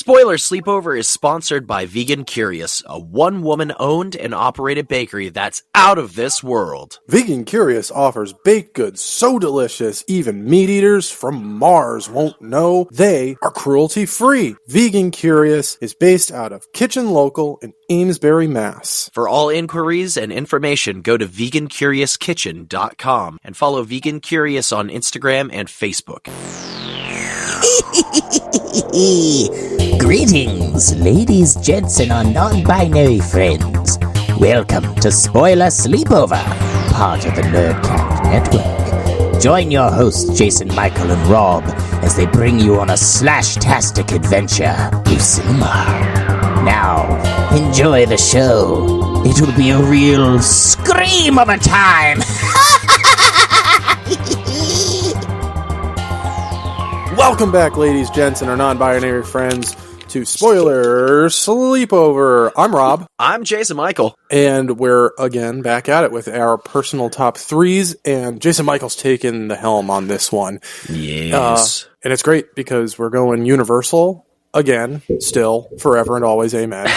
Spoiler Sleepover is sponsored by Vegan Curious, a one-woman owned and operated bakery that's out of this world. Vegan Curious offers baked goods so delicious even meat eaters from Mars won't know they are cruelty-free. Vegan Curious is based out of Kitchen Local in Amesbury, Mass. For all inquiries and information, go to vegancuriouskitchen.com and follow Vegan Curious on Instagram and Facebook. Greetings, ladies, gents, and our non-binary friends. Welcome to Spoiler Sleepover, part of the Nerdcat Network. Join your hosts, Jason, Michael, and Rob, as they bring you on a slash-tastic adventure through cinema. Now, enjoy the show. It'll be a real scream of a time. Welcome back, ladies, gents, and our non-binary friends to Spoiler Sleepover. I'm Rob. I'm Jason Michael. And we're, again, back at it with our personal top threes, and Jason Michael's taking the helm on this one. Yes. And it's great because we're going Universal, again, still, forever and always, amen.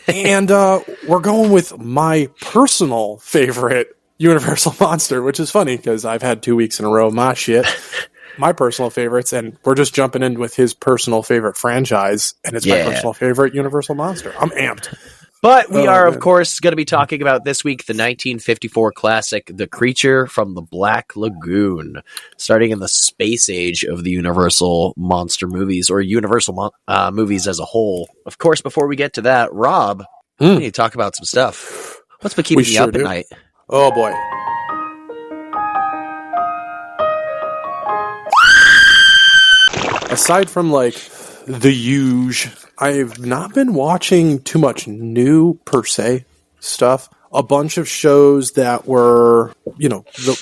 And we're going with my personal favorite Universal monster, which is funny because I've had 2 weeks in a row of my shit. My personal favorites, and we're just jumping in with his personal favorite franchise, and it's my personal favorite Universal monster. I'm amped. But we are, of course, going to be talking about this week the 1954 classic, The Creature from the Black Lagoon, starting in the space age of the Universal monster movies, or Universal movies as a whole. Of course, before we get to that, Rob, we need to talk about some stuff. What's been keeping you up at night? Oh, boy. Aside from, like, the huge, I've not been watching too much new, per se, stuff. A bunch of shows that were,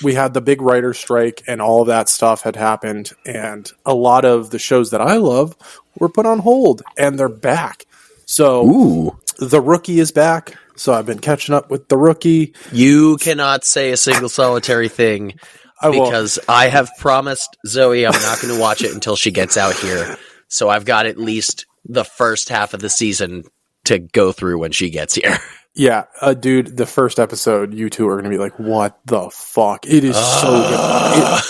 we had the big writer's strike and all of that stuff had happened. And a lot of the shows that I love were put on hold, and they're back. So, The Rookie is back. So I've been catching up with The Rookie. You cannot say a single solitary thing. Because I have promised Zoe I'm not going to watch it until she gets out here. So I've got at least the first half of the season to go through when she gets here. Yeah, dude, the first episode, you two are going to be like, what the fuck? It is so good.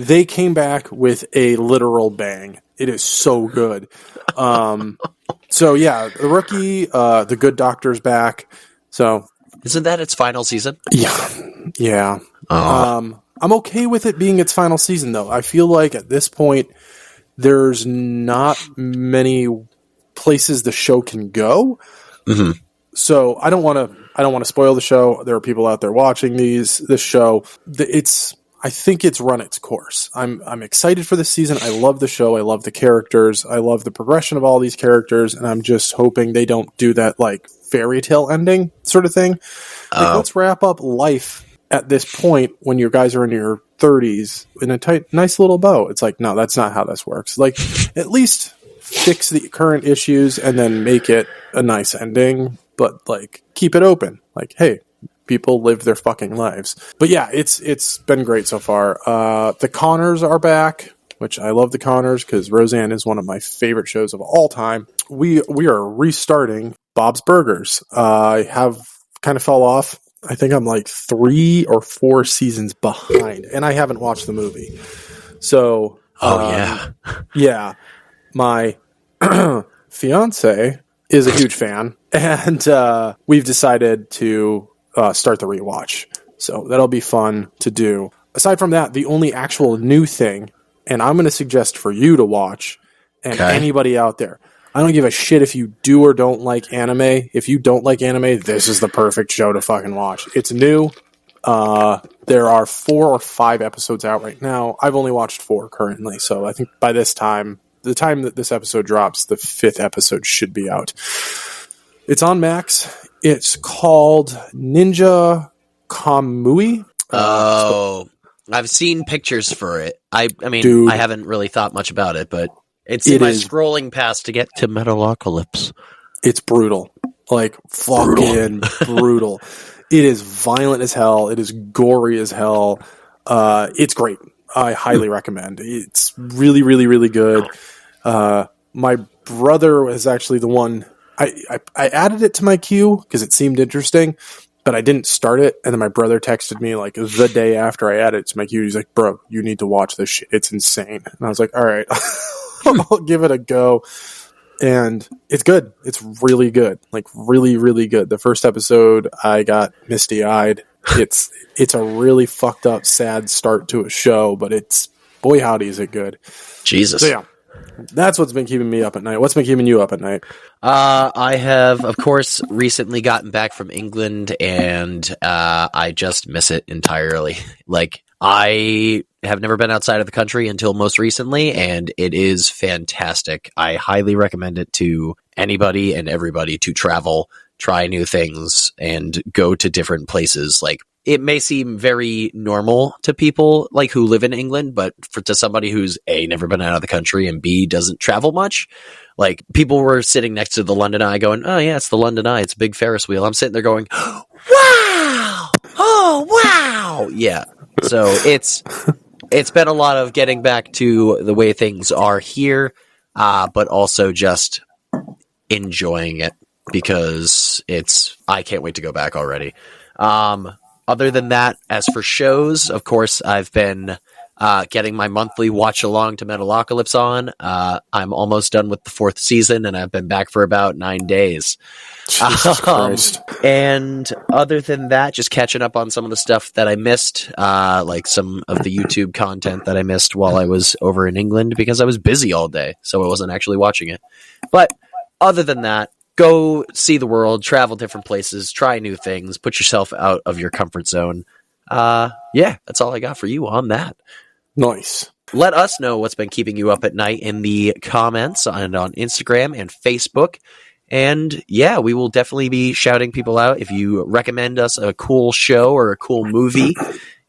They came back with a literal bang. It is so good. So yeah, The Rookie, The Good Doctor's back. So isn't that its final season? Yeah. I'm okay with it being its final season, though. I feel like at this point, there's not many places the show can go. Mm-hmm. So I don't want to spoil the show. There are people out there watching this show. I think it's run its course. I'm excited for this season. I love the show. I love the characters. I love the progression of all these characters, and I'm just hoping they don't do that like fairy tale ending sort of thing. Like, let's wrap up life at this point when your guys are in your 30s in a nice little bow. It's like, no, that's not how this works. Like, at least fix the current issues and then make it a nice ending, but like keep it open. Like, hey, people live their fucking lives. But yeah, it's been great so far. The Connors are back, which I love the Connors because Roseanne is one of my favorite shows of all time. We are restarting Bob's Burgers. I have kind of fell off. I think I'm like 3 or 4 seasons behind, and I haven't watched the movie. So, yeah, my fiance is a huge fan, and we've decided to start the rewatch. So that'll be fun to do. Aside from that, the only actual new thing, and I'm going to suggest for you to watch, and anybody out there, I don't give a shit if you do or don't like anime. If you don't like anime, this is the perfect show to fucking watch. It's new. There are 4 or 5 episodes out right now. I've only watched 4 currently, so I think by the time that this episode drops, the 5th episode should be out. It's on Max. It's called Ninja Kamui. I've seen pictures for it. I mean, dude, I haven't really thought much about it, but it's in my scrolling past to get to Metalocalypse. It's brutal. Like, fucking brutal. It is violent as hell. It is gory as hell. It's great. I highly recommend. It's really, really, really good. My brother was actually the one. I added it to my queue because it seemed interesting, but I didn't start it. And then my brother texted me like the day after I added it to my queue. He's like, bro, you need to watch this shit. It's insane. And I was like, all right, I'll give it a go. And it's good. It's really good. Like really, really good. The first episode, I got misty-eyed. It's a really fucked up, sad start to a show, but it's, boy howdy is it good. Jesus. So yeah, that's what's been keeping me up at night. What's been keeping you up at night? I have, of course, recently gotten back from England, and I just miss it entirely. Like, I have never been outside of the country until most recently, and it is fantastic. I highly recommend it to anybody and everybody to travel, try new things, and go to different places. Like, it may seem very normal to people like who live in England, but to somebody who's A, never been out of the country, and B, doesn't travel much, like, people were sitting next to the London Eye going, oh yeah, it's the London Eye, it's a big Ferris wheel. I'm sitting there going, wow! Oh, wow! Yeah. So it's been a lot of getting back to the way things are here, but also just enjoying it because I can't wait to go back already. Other than that, as for shows, of course, I've been getting my monthly watch along to Metalocalypse on. I'm almost done with the 4th season, and I've been back for about 9 days. Jesus Christ. And other than that, just catching up on some of the stuff that I missed, like some of the YouTube content that I missed while I was over in England because I was busy all day, so I wasn't actually watching it. But other than that, go see the world, travel different places, try new things, put yourself out of your comfort zone. Yeah, that's all I got for you on that. Nice. Let us know what's been keeping you up at night in the comments and on Instagram and Facebook. And yeah, we will definitely be shouting people out if you recommend us a cool show or a cool movie.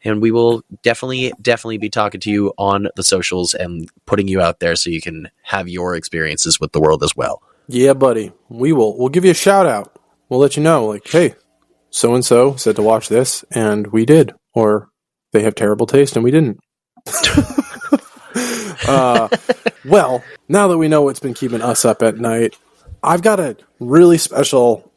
And we will definitely be talking to you on the socials and putting you out there so you can have your experiences with the world as well. Yeah, buddy. We'll give you a shout out. We'll let you know, like, hey, so-and-so said to watch this, and we did. Or they have terrible taste, and we didn't. Well, now that we know what's been keeping us up at night, I've got a really special...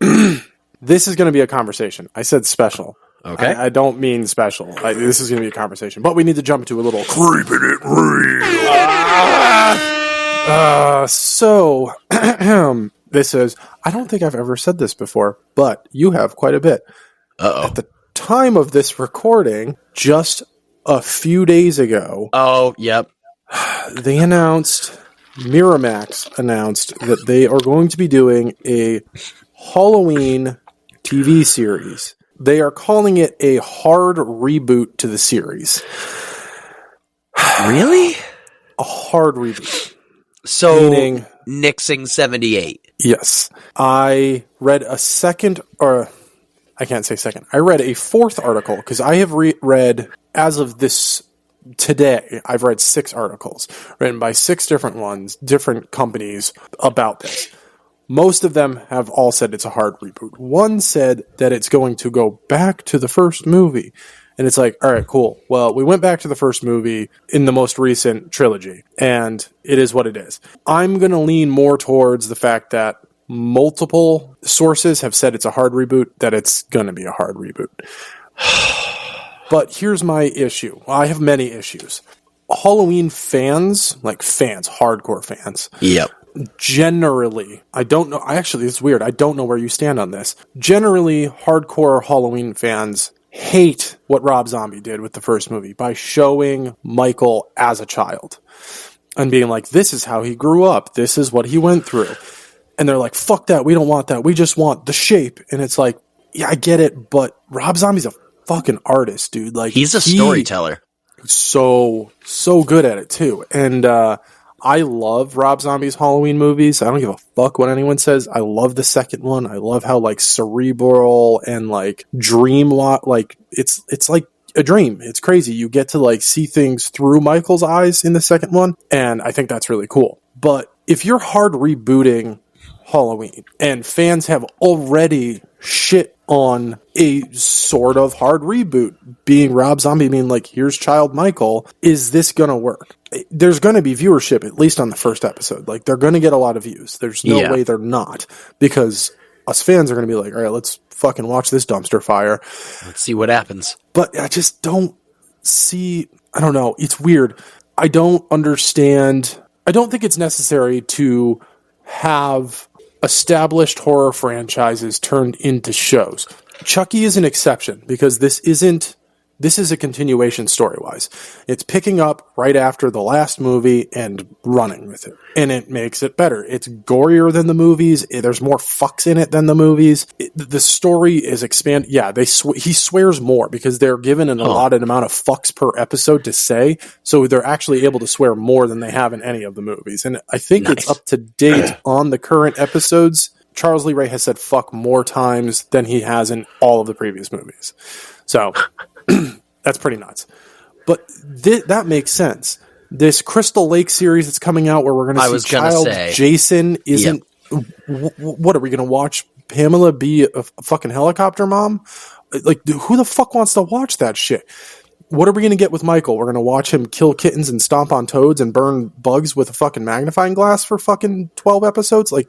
This is going to be a conversation. I said special. Okay. I don't mean special. This is going to be a conversation. But we need to jump into a little creeping it real. So, this is... I don't think I've ever said this before, but you have quite a bit. Uh-oh. At the time of this recording, just a few days ago... Oh, yep. They announced... Miramax announced that they are going to be doing a Halloween TV series. They are calling it a hard reboot to the series. Really? A hard reboot. So, meaning, nixing 78. Yes. I read a second, or I can't say second. I read a fourth article, because I have read, as of this today, I've read 6 articles written by 6 different companies about this. Most of them have all said it's a hard reboot. One said that it's going to go back to the first movie. And it's like, all right, cool. Well, we went back to the first movie in the most recent trilogy, and it is what it is. I'm going to lean more towards the fact that multiple sources have said it's a hard reboot, that it's going to be a hard reboot. But here's my issue. Well, I have many issues. Halloween fans, like fans, hardcore fans. Yep. Generally, I don't know. Actually, it's weird. I don't know where you stand on this. Generally, hardcore Halloween fans hate what Rob Zombie did with the first movie by showing Michael as a child and being like, this is how he grew up. This is what he went through. And they're like, fuck that. We don't want that. We just want the shape. And it's like, yeah, I get it, but Rob Zombie's a fucking artist, dude. Like, he's a storyteller. So good at it too. And I love Rob Zombie's Halloween movies. I don't give a fuck what anyone says. I love the second one. I love how like cerebral and like dream like it's like a dream. It's crazy. You get to like see things through Michael's eyes in the second one, and I think that's really cool. But if you're hard rebooting Halloween and fans have already shit on a sort of hard reboot, being Rob Zombie being like, here's child Michael, is this gonna work? There's gonna be viewership, at least on the first episode. Like, they're gonna get a lot of views. There's no way they're not, because us fans are gonna be like, all right, let's fucking watch this dumpster fire. Let's see what happens. But I just don't see, I don't know, it's weird. I don't understand. I don't think it's necessary to have established horror franchises turned into shows. Chucky is an exception because this is a continuation story-wise. It's picking up right after the last movie and running with it. And it makes it better. It's gorier than the movies. There's more fucks in it than the movies. The story is expanded. Yeah, he swears more because they're given an allotted amount of fucks per episode to say. So they're actually able to swear more than they have in any of the movies. And I think it's up to date on the current episodes. Charles Lee Ray has said fuck more times than he has in all of the previous movies. So that's pretty nuts. But that makes sense. This Crystal Lake series that's coming out where we're going to see child Jason isn't... Yep. What, are we going to watch Pamela be a fucking helicopter mom? Like, who the fuck wants to watch that shit? What are we going to get with Michael? We're going to watch him kill kittens and stomp on toads and burn bugs with a fucking magnifying glass for fucking 12 episodes? Like,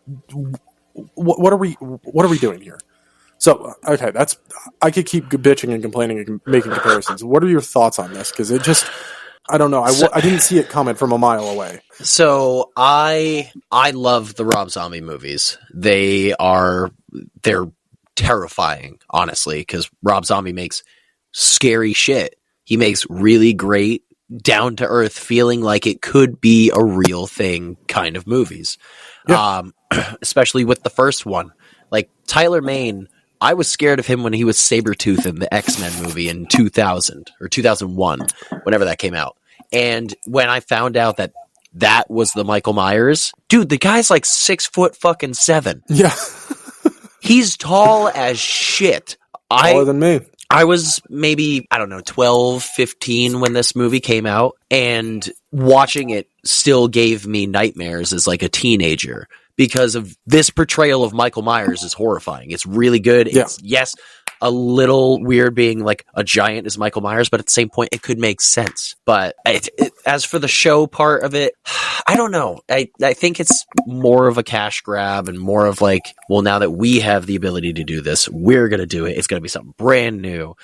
what are we doing here? So, okay, I could keep bitching and complaining and making comparisons. What are your thoughts on this? Because it just, I don't know. I didn't see it coming from a mile away. So I love the Rob Zombie movies. They're terrifying, honestly, because Rob Zombie makes scary shit. He makes really great, down-to-earth, feeling like it could be a real thing kind of movies. Yeah. Especially with the first one. Like, Tyler Mane, I was scared of him when he was Sabretooth in the X-Men movie in 2000 or 2001, whenever that came out. And when I found out that was the Michael Myers, dude, the guy's like 6'7". Yeah. He's tall as shit. Taller than me. I was maybe, 12, 15 when this movie came out, and watching it still gave me nightmares as like a teenager. Because of this portrayal of Michael Myers is horrifying. It's really good. It's, yes, a little weird being like a giant is Michael Myers, but at the same point, it could make sense. But as for the show part of it, I don't know. I think it's more of a cash grab and more of like, well, now that we have the ability to do this, we're going to do it. It's going to be something brand new.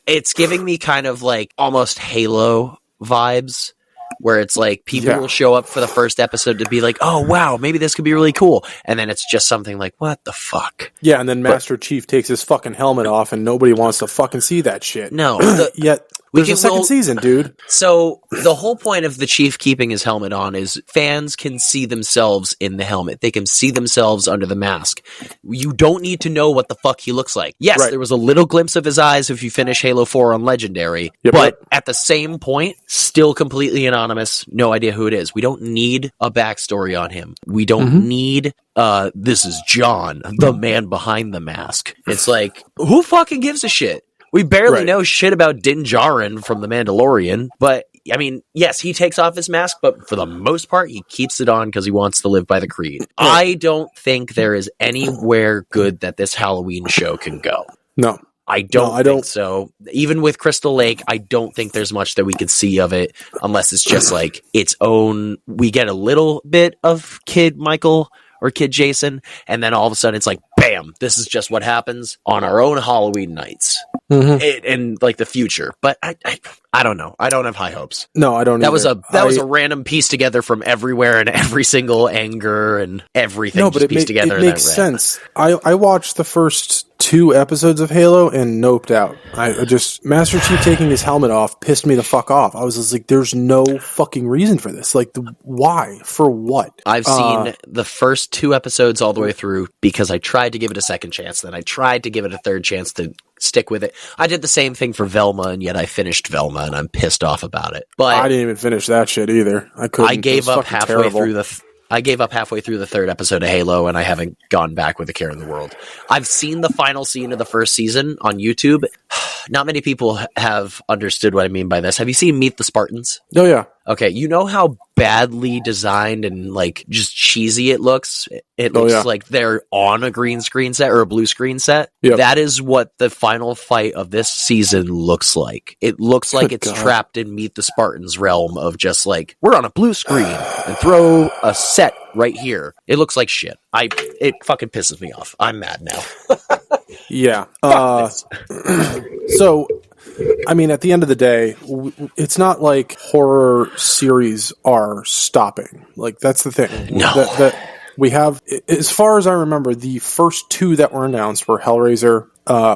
It's giving me kind of like almost Halo vibes, where it's like people will show up for the first episode to be like, oh, wow, maybe this could be really cool. And then it's just something like, what the fuck? Yeah, and then Master Chief takes his fucking helmet off and nobody wants to fucking see that shit. No. Yet there's a second season, dude. So the whole point of the Chief keeping his helmet on is fans can see themselves in the helmet. They can see themselves under the mask. You don't need to know what the fuck he looks like. Yes, there was a little glimpse of his eyes if you finish Halo 4 on Legendary, but at the same point, still completely anonymous, no idea who it is. We don't need a backstory on him. We don't need, this is John, the man behind the mask. It's like, who fucking gives a shit? We barely know shit about Din Djarin from The Mandalorian, but, I mean, yes, he takes off his mask, but for the most part, he keeps it on because he wants to live by the creed. I don't think there is anywhere good that this Halloween show can go. No. I don't think so. Even with Crystal Lake, I don't think there's much that we could see of it unless it's just like its own. We get a little bit of Kid Michael or Kid Jason, and then all of a sudden it's like, bam, this is just what happens on our own Halloween nights in like the future. But I don't know. I don't have high hopes. No, I don't. That was a random piece together from everywhere and every single anger and everything. No, but it pieced together. It makes sense. I watched the first 2 episodes of Halo and noped out. I just Master Chief taking his helmet off pissed me the fuck off. I was just like, there's no fucking reason for this. Like, why? For what? I've seen the first 2 episodes all the way through because I tried to give it a second chance. Then I tried to give it a third chance to stick with it. I did the same thing for Velma, and yet I finished Velma, and I'm pissed off about it. But I didn't even finish that shit either. I couldn't. I gave up halfway through the 3rd episode of Halo, and I haven't gone back with a care in the world. I've seen the final scene of the first season on YouTube. Not many people have understood what I mean by this. Have you seen Meet the Spartans? Oh, yeah. Okay, you know how badly designed and like just cheesy it looks. It looks like they're on a green screen set or a blue screen set. Yep. That is what the final fight of this season looks like. It looks like it's trapped in Meet the Spartans realm of just like, we're on a blue screen and throw a set right here. It looks like shit. It fucking pisses me off. I'm mad now. Yeah. So, I mean, at the end of the day, it's not like horror series are stopping. Like, that's the thing. No. That we have, as far as I remember, the first two that were announced were Hellraiser,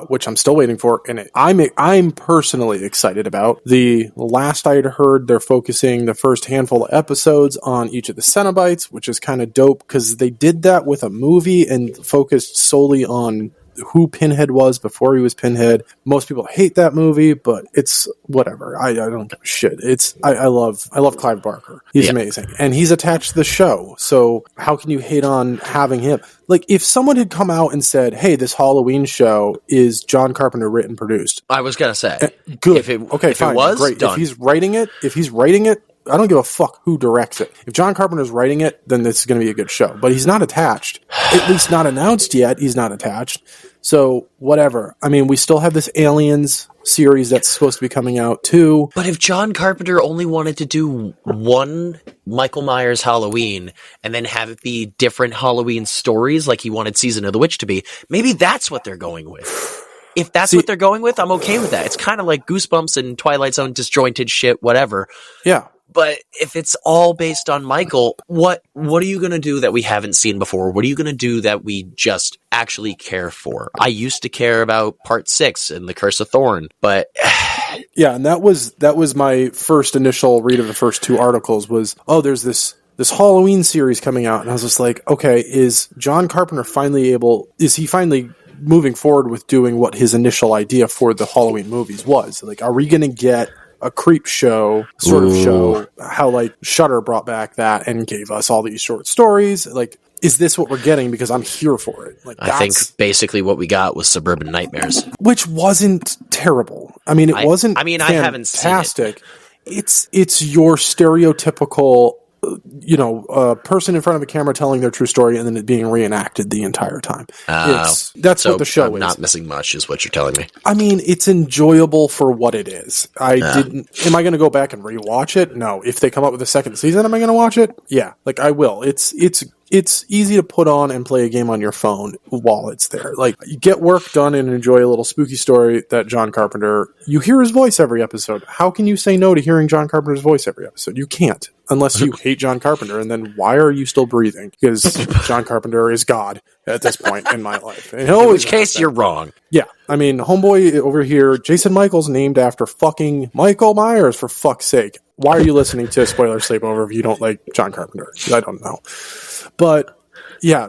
which I'm still waiting for, and I'm personally excited about. The last I had heard, they're focusing the first handful of episodes on each of the Cenobites, which is kind of dope, because they did that with a movie and focused solely on who Pinhead was before he was Pinhead. Most people hate that movie, but it's whatever. I don't give a shit. I love Clive Barker. He's amazing. And he's attached to the show. So how can you hate on having him? Like, if someone had come out and said, hey, this Halloween show is John Carpenter written, produced. I was going to say. Good. If it fine. was, great. done. If he's writing it, I don't give a fuck who directs it. If John Carpenter's writing it, then this is going to be a good show. But he's not attached. At least not announced yet. He's not attached. So, whatever. I mean, we still have this Aliens series that's supposed to be coming out, too. But if John Carpenter only wanted to do one Michael Myers Halloween and then have it be different Halloween stories like he wanted Season of the Witch to be, maybe that's what they're going with. If that's what they're going with, I'm okay with that. It's kind of like Goosebumps and Twilight Zone disjointed shit, whatever. Yeah. But if it's all based on Michael, what are you going to do that we haven't seen before? What are you going to do that we just actually care for? I used to care about Part 6 and The Curse of Thorn, but yeah, and that was my first initial read of the first two articles was, oh, there's this Halloween series coming out, and I was just like, okay, is John Carpenter finally moving forward with doing what his initial idea for the Halloween movies was? Like, are we going to get a creep show sort of show, how like Shudder brought back that and gave us all these short stories? Like, is this what we're getting? Because I'm here for it. Like, I think basically what we got was Suburban Nightmares, which wasn't terrible. I mean, it wasn't. I mean, I haven't seen it. It's your stereotypical, person in front of a camera telling their true story and then it being reenacted the entire time. That's what the show is. Not missing much is what you're telling me. I mean, it's enjoyable for what it is. Am I going to go back and rewatch it? No. If they come up with a second season, am I going to watch it? Yeah. Like, I will. It's easy to put on and play a game on your phone while it's there. Like, you get work done and enjoy a little spooky story that John Carpenter, you hear his voice every episode. How can you say no to hearing John Carpenter's voice every episode? You can't, unless you hate John Carpenter, and then why are you still breathing? Because John Carpenter is God at this point in my life. In which case, you're wrong. Yeah. I mean, homeboy over here, Jason Michael's named after fucking Michael Myers, for fuck's sake. Why are you listening to Spoiler Sleepover if you don't like John Carpenter? I don't know. But yeah,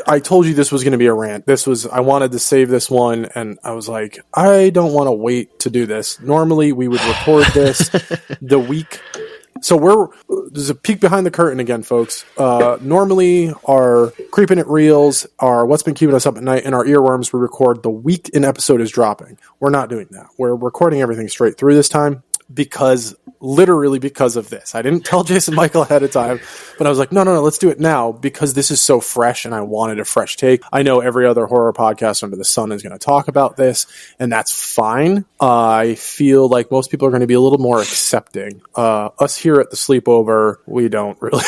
I told you this was going to be a rant. I wanted to save this one, and I was like, I don't want to wait to do this. Normally, we would record this the week. So there's a peek behind the curtain again, folks. Normally, our Creeping It Reels, our What's Been Keeping Us Up at Night, and our Earworms, we record the week an episode is dropping. We're not doing that. We're recording everything straight through this time. Literally because of this. I didn't tell Jason Michael ahead of time, but I was like, no, let's do it now because this is so fresh and I wanted a fresh take. I know every other horror podcast under the sun is going to talk about this, and that's fine. I feel like most people are going to be a little more accepting. Us here at the Sleepover, we don't really.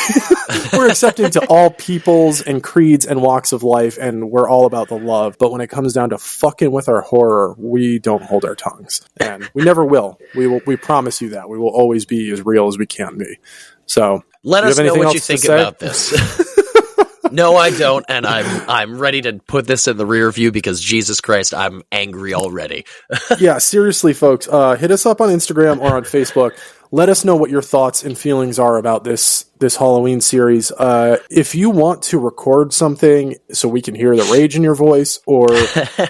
We're accepting to all peoples and creeds and walks of life, and we're all about the love. But when it comes down to fucking with our horror, we don't hold our tongues, and we never will. We promise you that we will always be as real as we can be. So let us know what you think about this. No, I don't, and I'm ready to put this in the rear view because Jesus Christ, I'm angry already. Yeah, seriously, folks, hit us up on Instagram or on Facebook. Let us know what your thoughts and feelings are about this this Halloween series. If you want to record something so we can hear the rage in your voice, or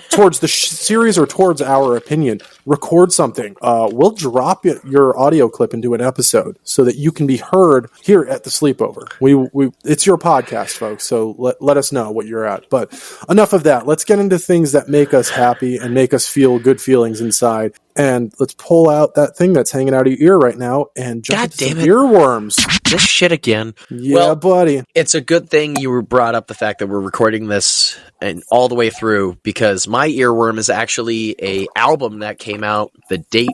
towards the series or towards our opinion, record something. We'll drop your audio clip into an episode so that you can be heard here at the sleepover. It's your podcast, folks, so let us know what you're at. But enough of that. Let's get into things that make us happy and make us feel good feelings inside. And let's pull out that thing that's hanging out of your ear right now and jump into some earworms. This shit again. Yeah, well, buddy. It's a good thing you brought up the fact that we're recording this and all the way through, because my earworm is actually a album that came out the date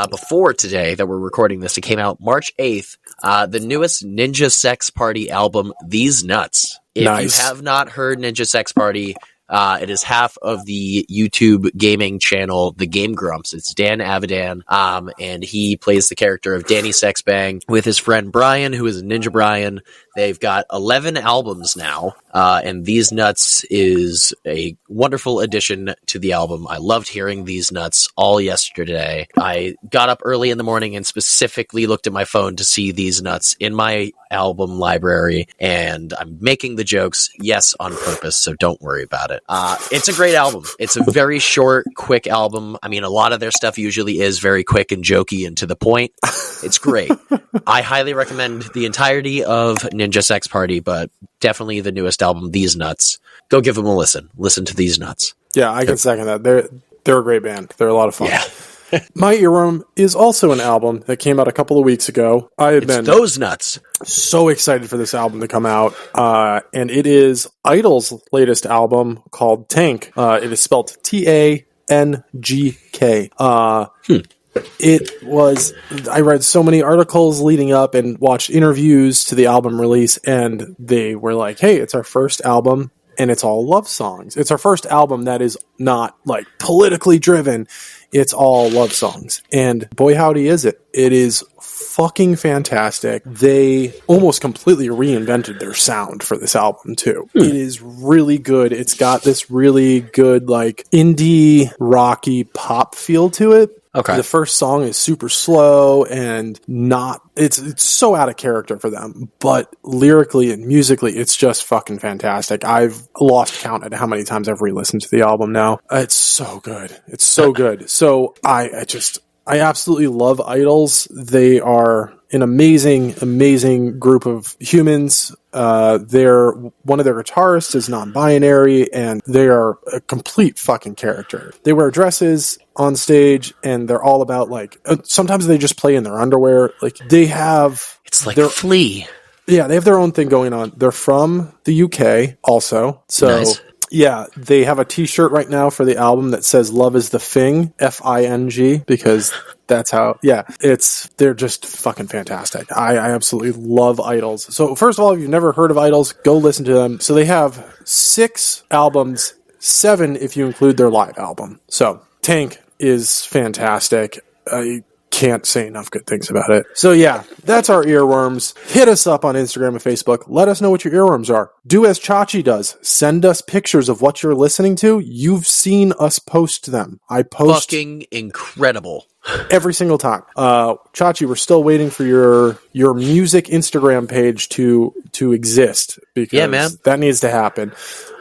before today that we're recording this. It came out March 8th. The newest Ninja Sex Party album, These Nuts. If you have not heard Ninja Sex Party, it is half of the YouTube gaming channel, The Game Grumps. It's Dan Avidan, and he plays the character of Danny Sexbang with his friend Brian, who is Ninja Brian. They've got 11 albums now, and These Nuts is a wonderful addition to the album. I loved hearing These Nuts all yesterday. I got up early in the morning and specifically looked at my phone to see These Nuts in my album library, and I'm making the jokes, yes, on purpose, so don't worry about it. It's a great album. It's a very short, quick album. I mean, a lot of their stuff usually is very quick and jokey and to the point. It's great. I highly recommend the entirety of Ninja Sex Party, but definitely the newest album, These Nuts. Go give them a listen. Listen to These Nuts. Yeah, I can second that. They're a great band. They're a lot of fun. Yeah. My earworm is also an album that came out a couple of weeks ago. It's those nuts. So excited for this album to come out. And it is Idol's latest album called Tank. It is spelled Tangk. I read so many articles leading up and watched interviews to the album release, and they were like, hey, it's our first album and it's all love songs. It's our first album that is not like politically driven. It's all love songs. And boy, howdy is it. It is fucking fantastic. They almost completely reinvented their sound for this album too. It is really good. It's got this really good like indie rocky pop feel to it. Okay. The first song is super slow and it's so out of character for them, but lyrically and musically, it's just fucking fantastic. I've lost count at how many times I've re-listened to the album now. It's so good. It's so good. So I absolutely love Idols. They are an amazing group of humans. One of their guitarists is non-binary, and they are a complete fucking character. They wear dresses on stage, and they're all about like. Sometimes they just play in their underwear. Like they have. It's like Flea. Yeah, they have their own thing going on. They're from the UK, also. So. Nice. Yeah, they have a t-shirt right now for the album that says Love is the Fing, F-I-N-G, because that's how, they're just fucking fantastic. I absolutely love Idols. So first of all, if you've never heard of Idols, go listen to them. So they have 6 albums, 7 if you include their live album. So Tank is fantastic. I can't say enough good things about it. So yeah, that's our earworms. Hit us up on Instagram and Facebook. Let us know what your earworms are. Do as Chachi does. Send us pictures of what you're listening to. You've seen us post them. I post fucking incredible every single time. Chachi, we're still waiting for your music Instagram page to exist, because that needs to happen.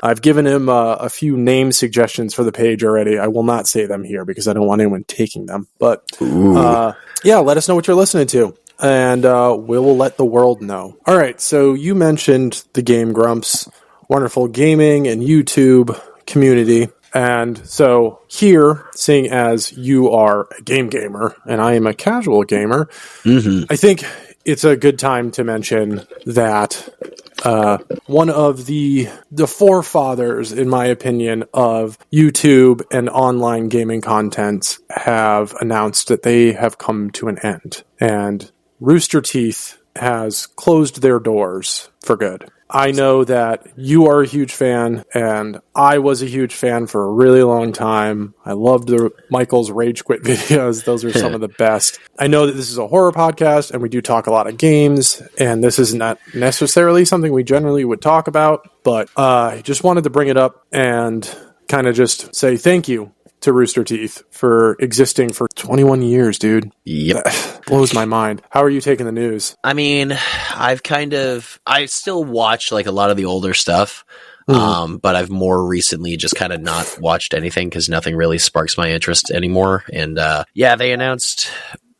I've given him a few name suggestions for the page already. I will not say them here because I don't want anyone taking them. But let us know what you're listening to, and we will let the world know. All right, so you mentioned the Game Grumps, wonderful gaming and YouTube community. And so here, seeing as you are a game gamer and I am a casual gamer, I think it's a good time to mention that one of the forefathers, in my opinion, of YouTube and online gaming content have announced that they have come to an end. And Rooster Teeth has closed their doors for good. I know that you are a huge fan, and I was a huge fan for a really long time. I loved Michael's Rage Quit videos. Those are some of the best. I know that this is a horror podcast, and we do talk a lot of games, and this is not necessarily something we generally would talk about, but I just wanted to bring it up and kind of just say thank you to Rooster Teeth for existing for 21 years, dude. Yep. That blows my mind. How are you taking the news? I mean, I still watch like a lot of the older stuff. But I've more recently just kind of not watched anything because nothing really sparks my interest anymore. And they announced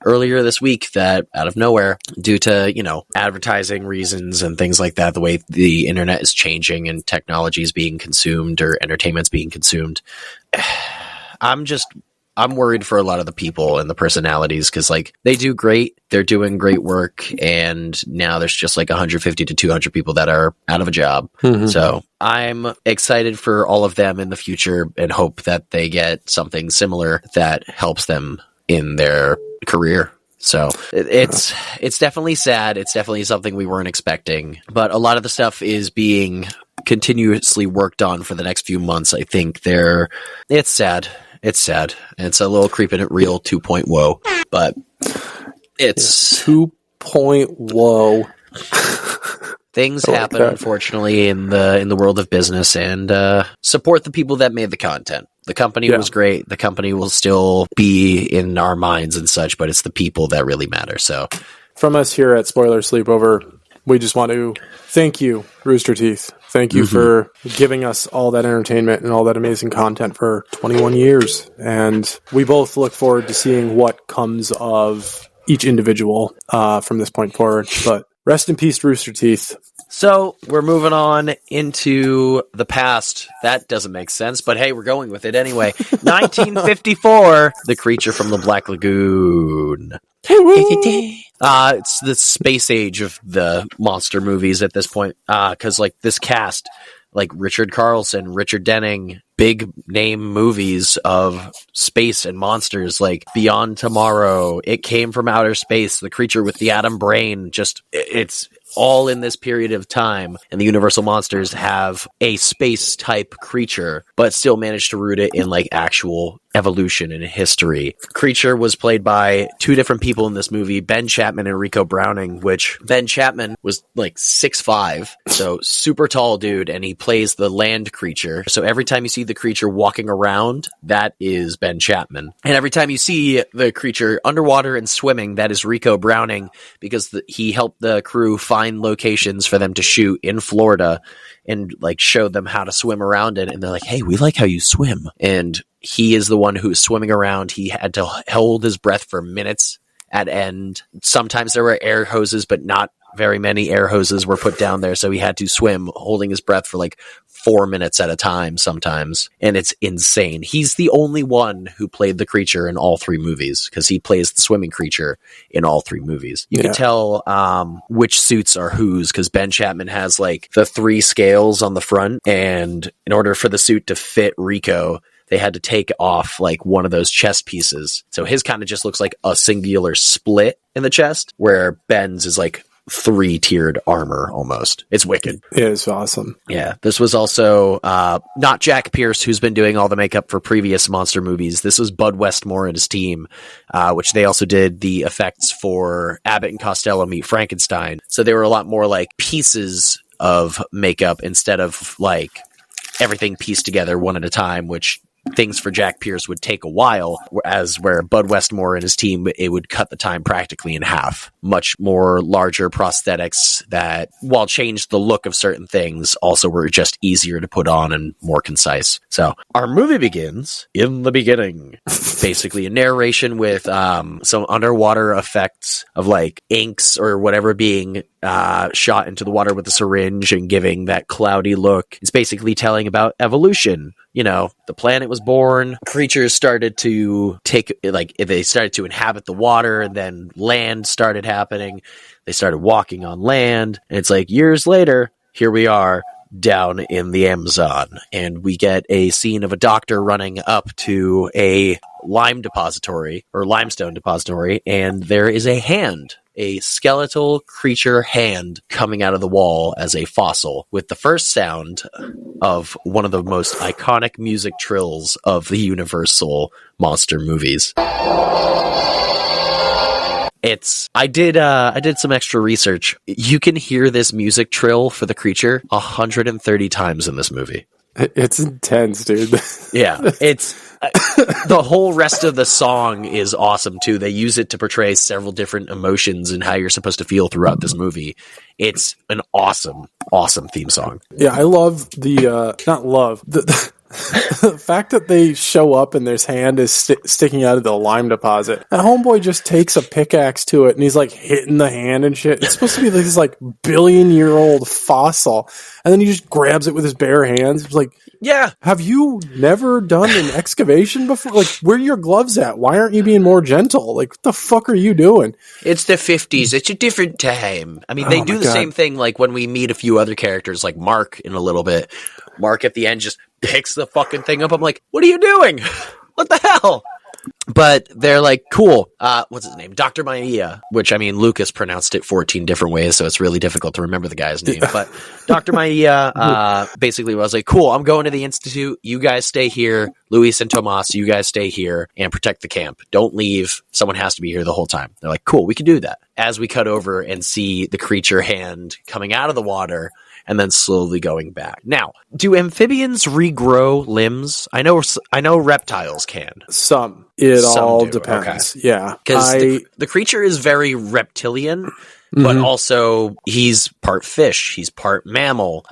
earlier this week that out of nowhere, due to, advertising reasons and things like that, the way the internet is changing and technology is being consumed or entertainment's being consumed, I'm worried for a lot of the people and the personalities because, like, they do great. They're doing great work. And now there's just like 150 to 200 people that are out of a job. Mm-hmm. So I'm excited for all of them in the future and hope that they get something similar that helps them in their career. So it's definitely sad. It's definitely something we weren't expecting. But a lot of the stuff is being continuously worked on for the next few months. I think it's sad. It's sad. It's a little creeping it real 2.0, but it's 2.0. Things happen, unfortunately, in the world of business, and support the people that made the content. The company was great. The company will still be in our minds and such, but it's the people that really matter. So, from us here at Spoiler Sleepover, we just want to thank you, Rooster Teeth. Thank you for giving us all that entertainment and all that amazing content for 21 years. And we both look forward to seeing what comes of each individual from this point forward. But rest in peace, Rooster Teeth. So we're moving on into the past. That doesn't make sense, but hey, we're going with it anyway. 1954, The Creature from the Black Lagoon. It's the space age of the monster movies at this point. Because like this cast, like Richard Carlson, Richard Denning, big name movies of space and monsters like Beyond Tomorrow, It Came from Outer Space, The Creature with the Atom Brain. It's all in this period of time, and the Universal monsters have a space type creature, but still manage to root it in like actual evolution and history. Creature was played by two different people in this movie, Ben Chapman and Rico Browning, which Ben Chapman was like 6'5", so super tall dude, and he plays the land creature. So every time you see the creature walking around, that is Ben Chapman. And every time you see the creature underwater and swimming, that is Rico Browning, because he helped the crew find locations for them to shoot in Florida and like showed them how to swim around it. And they're like, hey, we like how you swim. And he is the one who's swimming around. He had to hold his breath for minutes at end. Sometimes there were air hoses, but not very many air hoses were put down there. So he had to swim holding his breath for like 4 minutes at a time sometimes. And it's insane. He's the only one who played the creature in all three movies because he plays the swimming creature in all three movies. You can tell which suits are whose because Ben Chapman has like the 3 scales on the front. And in order for the suit to fit Rico, they had to take off like one of those chest pieces. So his kind of just looks like a singular split in the chest, where Ben's is like 3-tiered armor almost. It's wicked. It is awesome. Yeah. This was also not Jack Pierce, who's been doing all the makeup for previous monster movies. This was Bud Westmore and his team, which they also did the effects for Abbott and Costello Meet Frankenstein. So they were a lot more like pieces of makeup instead of like everything pieced together one at a time, which things for Jack Pierce would take a while, where Bud Westmore and his team, it would cut the time practically in half. Much more larger prosthetics that, while changed the look of certain things, also were just easier to put on and more concise. So our movie begins in the beginning. Basically a narration with some underwater effects of like inks or whatever being shot into the water with a syringe and giving that cloudy look. It's basically telling about evolution. You know, the planet was born, creatures started to they started to inhabit the water, and then land started happening. They started walking on land, and it's like years later, here we are down in the Amazon, and we get a scene of a doctor running up to a limestone depository, and there is a hand, a skeletal creature hand coming out of the wall as a fossil, with the first sound of one of the most iconic music trills of the Universal monster movies. I did some extra research. You can hear this music trill for the creature 130 times in this movie. It's intense, dude. Yeah, it's the whole rest of the song is awesome too. They use it to portray several different emotions and how you're supposed to feel throughout this movie. It's an awesome theme song. Yeah, I love the fact that they show up and his hand is sticking out of the lime deposit. And homeboy just takes a pickaxe to it and he's like hitting the hand and shit. It's supposed to be like this like billion-year-old fossil. And then he just grabs it with his bare hands. It's like, yeah. Have you never done an excavation before? Like, where are your gloves at? Why aren't you being more gentle? Like, what the fuck are you doing? It's the 50s. It's a different time. I mean, they do the same thing like when we meet a few other characters like Mark in a little bit. Mark at the end just picks the fucking thing up. I'm like, what are you doing? What the hell? But they're like, cool. What's his name? Dr. Maia, which, I mean, Lucas pronounced it 14 different ways, so it's really difficult to remember the guy's name. But Dr. Maia basically was like, cool, I'm going to the Institute. You guys stay here. Luis and Tomas, you guys stay here and protect the camp. Don't leave. Someone has to be here the whole time. They're like, cool, we can do that. As we cut over and see the creature hand coming out of the water and then slowly going back. Now, do amphibians regrow limbs? I know reptiles can. Some. It all do. depends. Okay. Yeah. Because the creature is very reptilian, but also he's part fish. He's part mammal.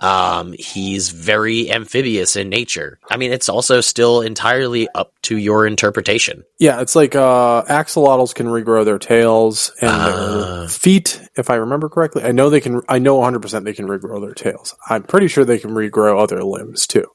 He's very amphibious in nature. I mean, it's also still entirely up to your interpretation. Yeah, it's like axolotls can regrow their tails and their feet, if I remember correctly. I know 100% they can regrow their tails. I'm pretty sure they can regrow other limbs too.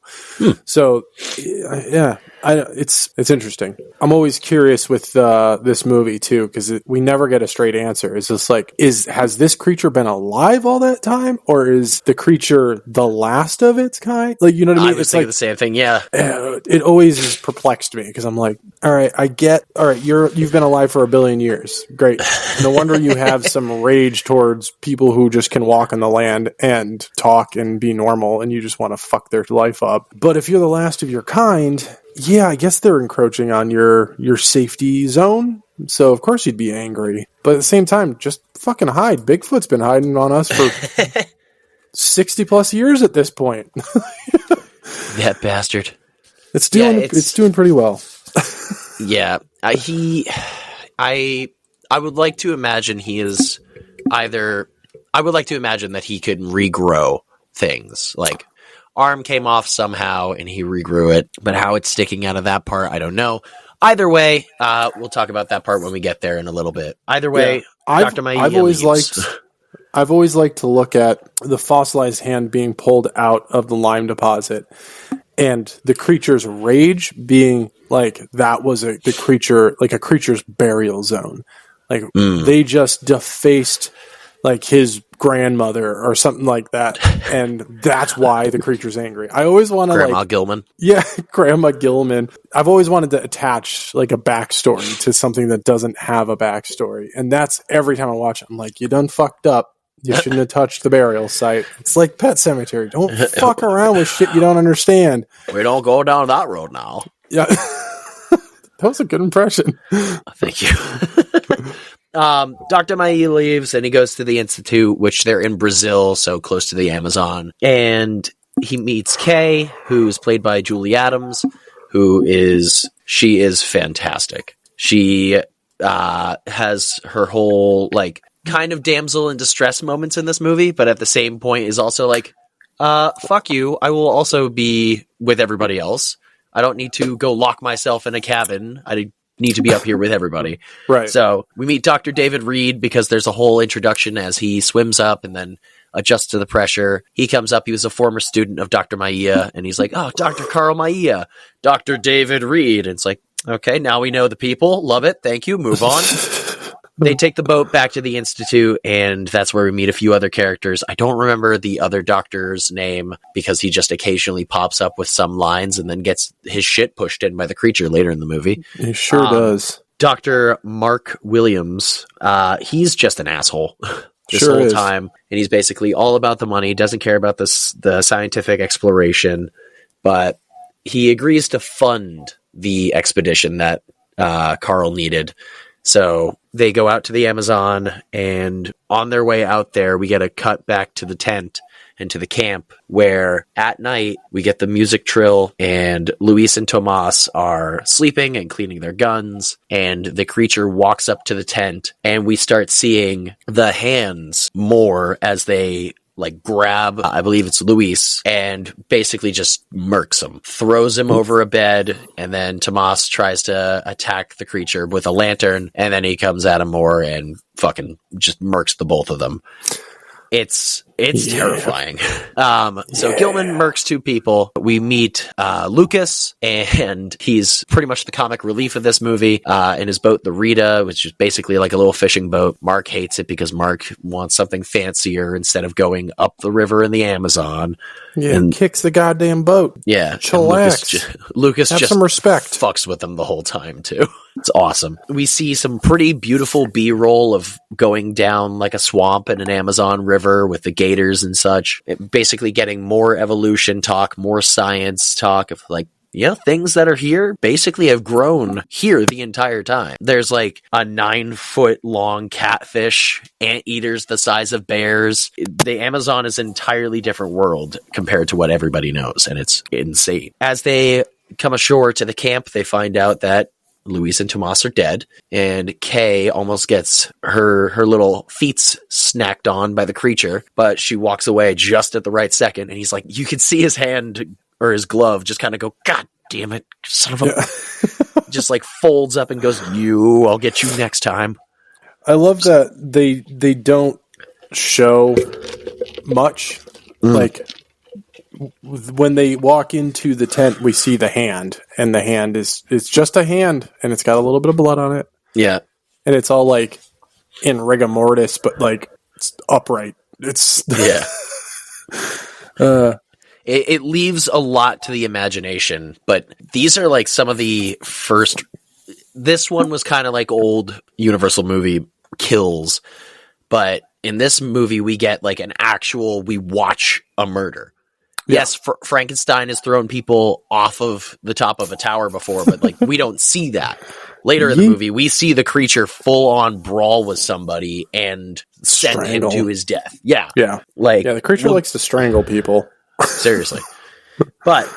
So, yeah, it's interesting. I'm always curious with this movie too, because we never get a straight answer. It's just like, has this creature been alive all that time, or is the creature the last of its kind? Like, you know what I mean? I was thinking the same thing. Yeah, it always has perplexed me because I'm like, all right, you've been alive for 1 billion years. Great. No wonder you have some rage towards people who just can walk on the land and talk and be normal, and you just want to fuck their life up. But if you're the last of your kind, yeah, I guess they're encroaching on your safety zone. So of course you'd be angry. But at the same time, just fucking hide. Bigfoot's been hiding on us for 60 plus years at this point. That bastard. It's doing pretty well. Yeah, I would like to imagine he is either. I would like to imagine that he could regrow things. Like, arm came off somehow and he regrew it, but how it's sticking out of that part, I don't know. Either way, we'll talk about that part when we get there in a little bit. Either way, Dr. Maia I've always liked to look at the fossilized hand being pulled out of the lime deposit, and the creature's rage being like that was a creature's burial zone. Like they just defaced like his grandmother or something like that, and that's why the creature's angry. I always want to Grandma Gillman. Yeah, Grandma Gillman. I've always wanted to attach like a backstory to something that doesn't have a backstory, and that's every time I watch it, I'm like, you done fucked up. You shouldn't have touched the burial site. It's like Pet Sematary. Don't fuck around with shit you don't understand. We don't go down that road now. Yeah. That was a good impression. Thank you. Dr. Maia leaves and he goes to the Institute, which they're in Brazil, so close to the Amazon. And he meets Kay, who's played by Julie Adams, she is fantastic. She has her whole, like, kind of damsel in distress moments in this movie, but at the same point is also like, fuck you, I will also be with everybody else. I don't need to go lock myself in a cabin. I need to be up here with everybody. Right. So we meet Dr. David Reed because there's a whole introduction as he swims up and then adjusts to the pressure. He comes up. He was a former student of Dr. Maia, and he's like, oh, Dr. Carl Maia, Dr. David Reed. And it's like, okay, now we know the people. Love it. Thank you. Move on. They take the boat back to the Institute, and that's where we meet a few other characters. I don't remember the other doctor's name because he just occasionally pops up with some lines and then gets his shit pushed in by the creature later in the movie. He sure does. Dr. Mark Williams, he's just an asshole this sure whole is. time, and he's basically all about the money, doesn't care about the scientific exploration, but he agrees to fund the expedition that Carl needed. So they go out to the Amazon, and on their way out there, we get a cut back to the tent, into the camp, where at night we get the music trill and Luis and Tomas are sleeping and cleaning their guns, and the creature walks up to the tent, and we start seeing the hands more as they like grab, I believe it's Luis, and basically just murks him, throws him over a bed, and then Tomas tries to attack the creature with a lantern, and then he comes at him more and fucking just murks the both of them. It's terrifying. So Gillman murks two people. We meet Lucas, and he's pretty much the comic relief of this movie, in his boat, the Rita, which is basically like a little fishing boat. Mark hates it because Mark wants something fancier instead of going up the river in the Amazon. Yeah, and kicks the goddamn boat. Yeah. Chillax. Lucas Have just some respect. Fucks with him the whole time, too. It's awesome. We see some pretty beautiful B-roll of going down like a swamp in an Amazon river with the gators and such. Basically getting more evolution talk, more science talk of like, yeah, things that are here basically have grown here the entire time. There's like a 9-foot long catfish, anteaters the size of bears. The Amazon is an entirely different world compared to what everybody knows, and it's insane. As they come ashore to the camp, they find out that Luis and Tomas are dead, and Kay almost gets her little feet snacked on by the creature, but she walks away just at the right second, and he's like, you can see his hand or his glove just kind of go, God damn it, son of a... just like folds up and goes, I'll get you next time. I love that they don't show much. Like, when they walk into the tent, we see the hand, and the hand it's just a hand, and it's got a little bit of blood on it. Yeah. And it's all like in rigor mortis, but like it's upright. It's It leaves a lot to the imagination, but these are like some of the first. This one was kind of like old Universal movie kills, but in this movie we get like an actual, we watch a murder. Yeah. Yes, Frankenstein has thrown people off of the top of a tower before, but like we don't see that. Later in the movie, we see the creature full on brawl with somebody and send him to his death. Yeah. Yeah. Like, the creature likes to strangle people. Seriously. But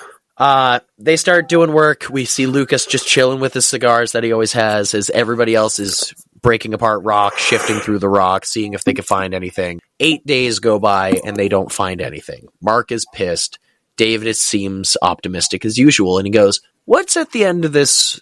they start doing work. We see Lucas just chilling with his cigars that he always has as everybody else is breaking apart rock, shifting through the rock, seeing if they can find anything. 8 days go by and they don't find anything. Mark is pissed. David seems optimistic as usual, and he goes, what's at the end of this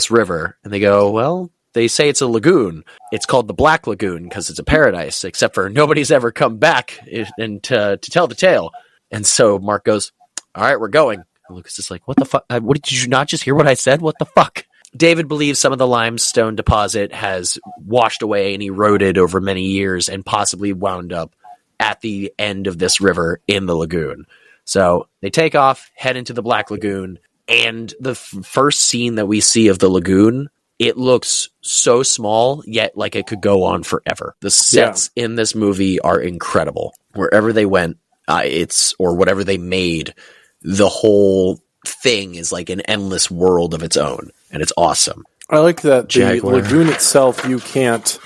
river? And they go, well, they say it's a lagoon. It's called the Black Lagoon because it's a paradise, except for nobody's ever come back and to tell the tale. And so Mark goes, all right, we're going. And Lucas is like, what the fuck? What, did you not just hear what I said? What the fuck? David believes some of the limestone deposit has washed away and eroded over many years and possibly wound up at the end of this river in the lagoon. So they take off, head into the Black Lagoon, and the first scene that we see of the lagoon, it looks so small, yet like it could go on forever. The sets in this movie are incredible. Wherever they went, or whatever they made, the whole thing is like an endless world of its own, and it's awesome. I like that the lagoon itself, you can't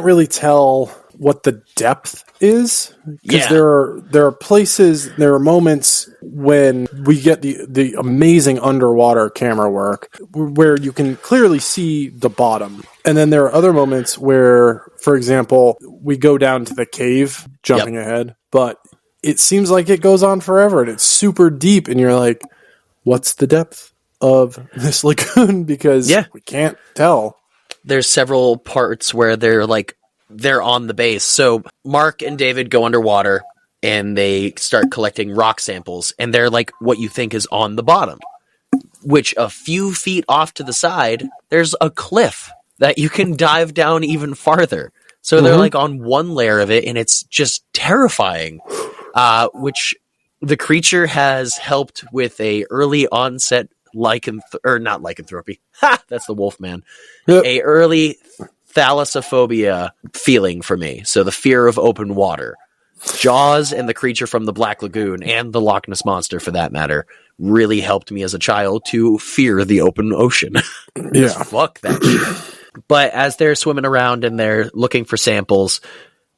really tell what the depth is, because there are places, there are moments when we get the amazing underwater camera work where you can clearly see the bottom, and then there are other moments where, for example, we go down to the cave, jumping ahead, but it seems like it goes on forever and it's super deep, and you're like, what's the depth of this lagoon? Because we can't tell. There's several parts where they're on the base. So Mark and David go underwater and they start collecting rock samples, and they're like what you think is on the bottom, which a few feet off to the side, there's a cliff that you can dive down even farther. So they're like on one layer of it, and it's just terrifying, which the creature has helped with a early onset not lycanthropy. That's the wolf man. Yep. A early thalassophobia feeling for me. So the fear of open water. Jaws and the creature from the Black Lagoon, and the Loch Ness Monster for that matter, really helped me as a child to fear the open ocean. Fuck that shit. But as they're swimming around and they're looking for samples,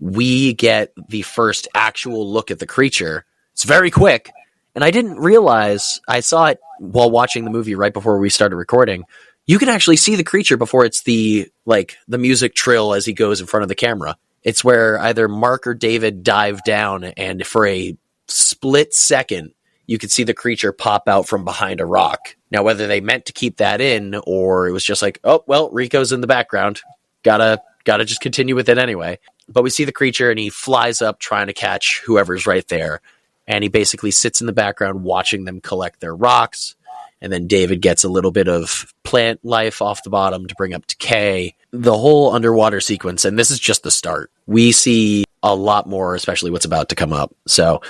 we get the first actual look at the creature. It's very quick. And I didn't realize, I saw it while watching the movie right before we started recording. You can actually see the creature before it's the music trill as he goes in front of the camera. It's where either Mark or David dive down, and for a split second, you could see the creature pop out from behind a rock. Now, whether they meant to keep that in, or it was just like, oh, well, Rico's in the background. Gotta just continue with it anyway. But we see the creature, and he flies up trying to catch whoever's right there. And he basically sits in the background watching them collect their rocks. And then David gets a little bit of plant life off the bottom to bring up to Kay. The whole underwater sequence, and this is just the start. We see a lot more, especially what's about to come up. So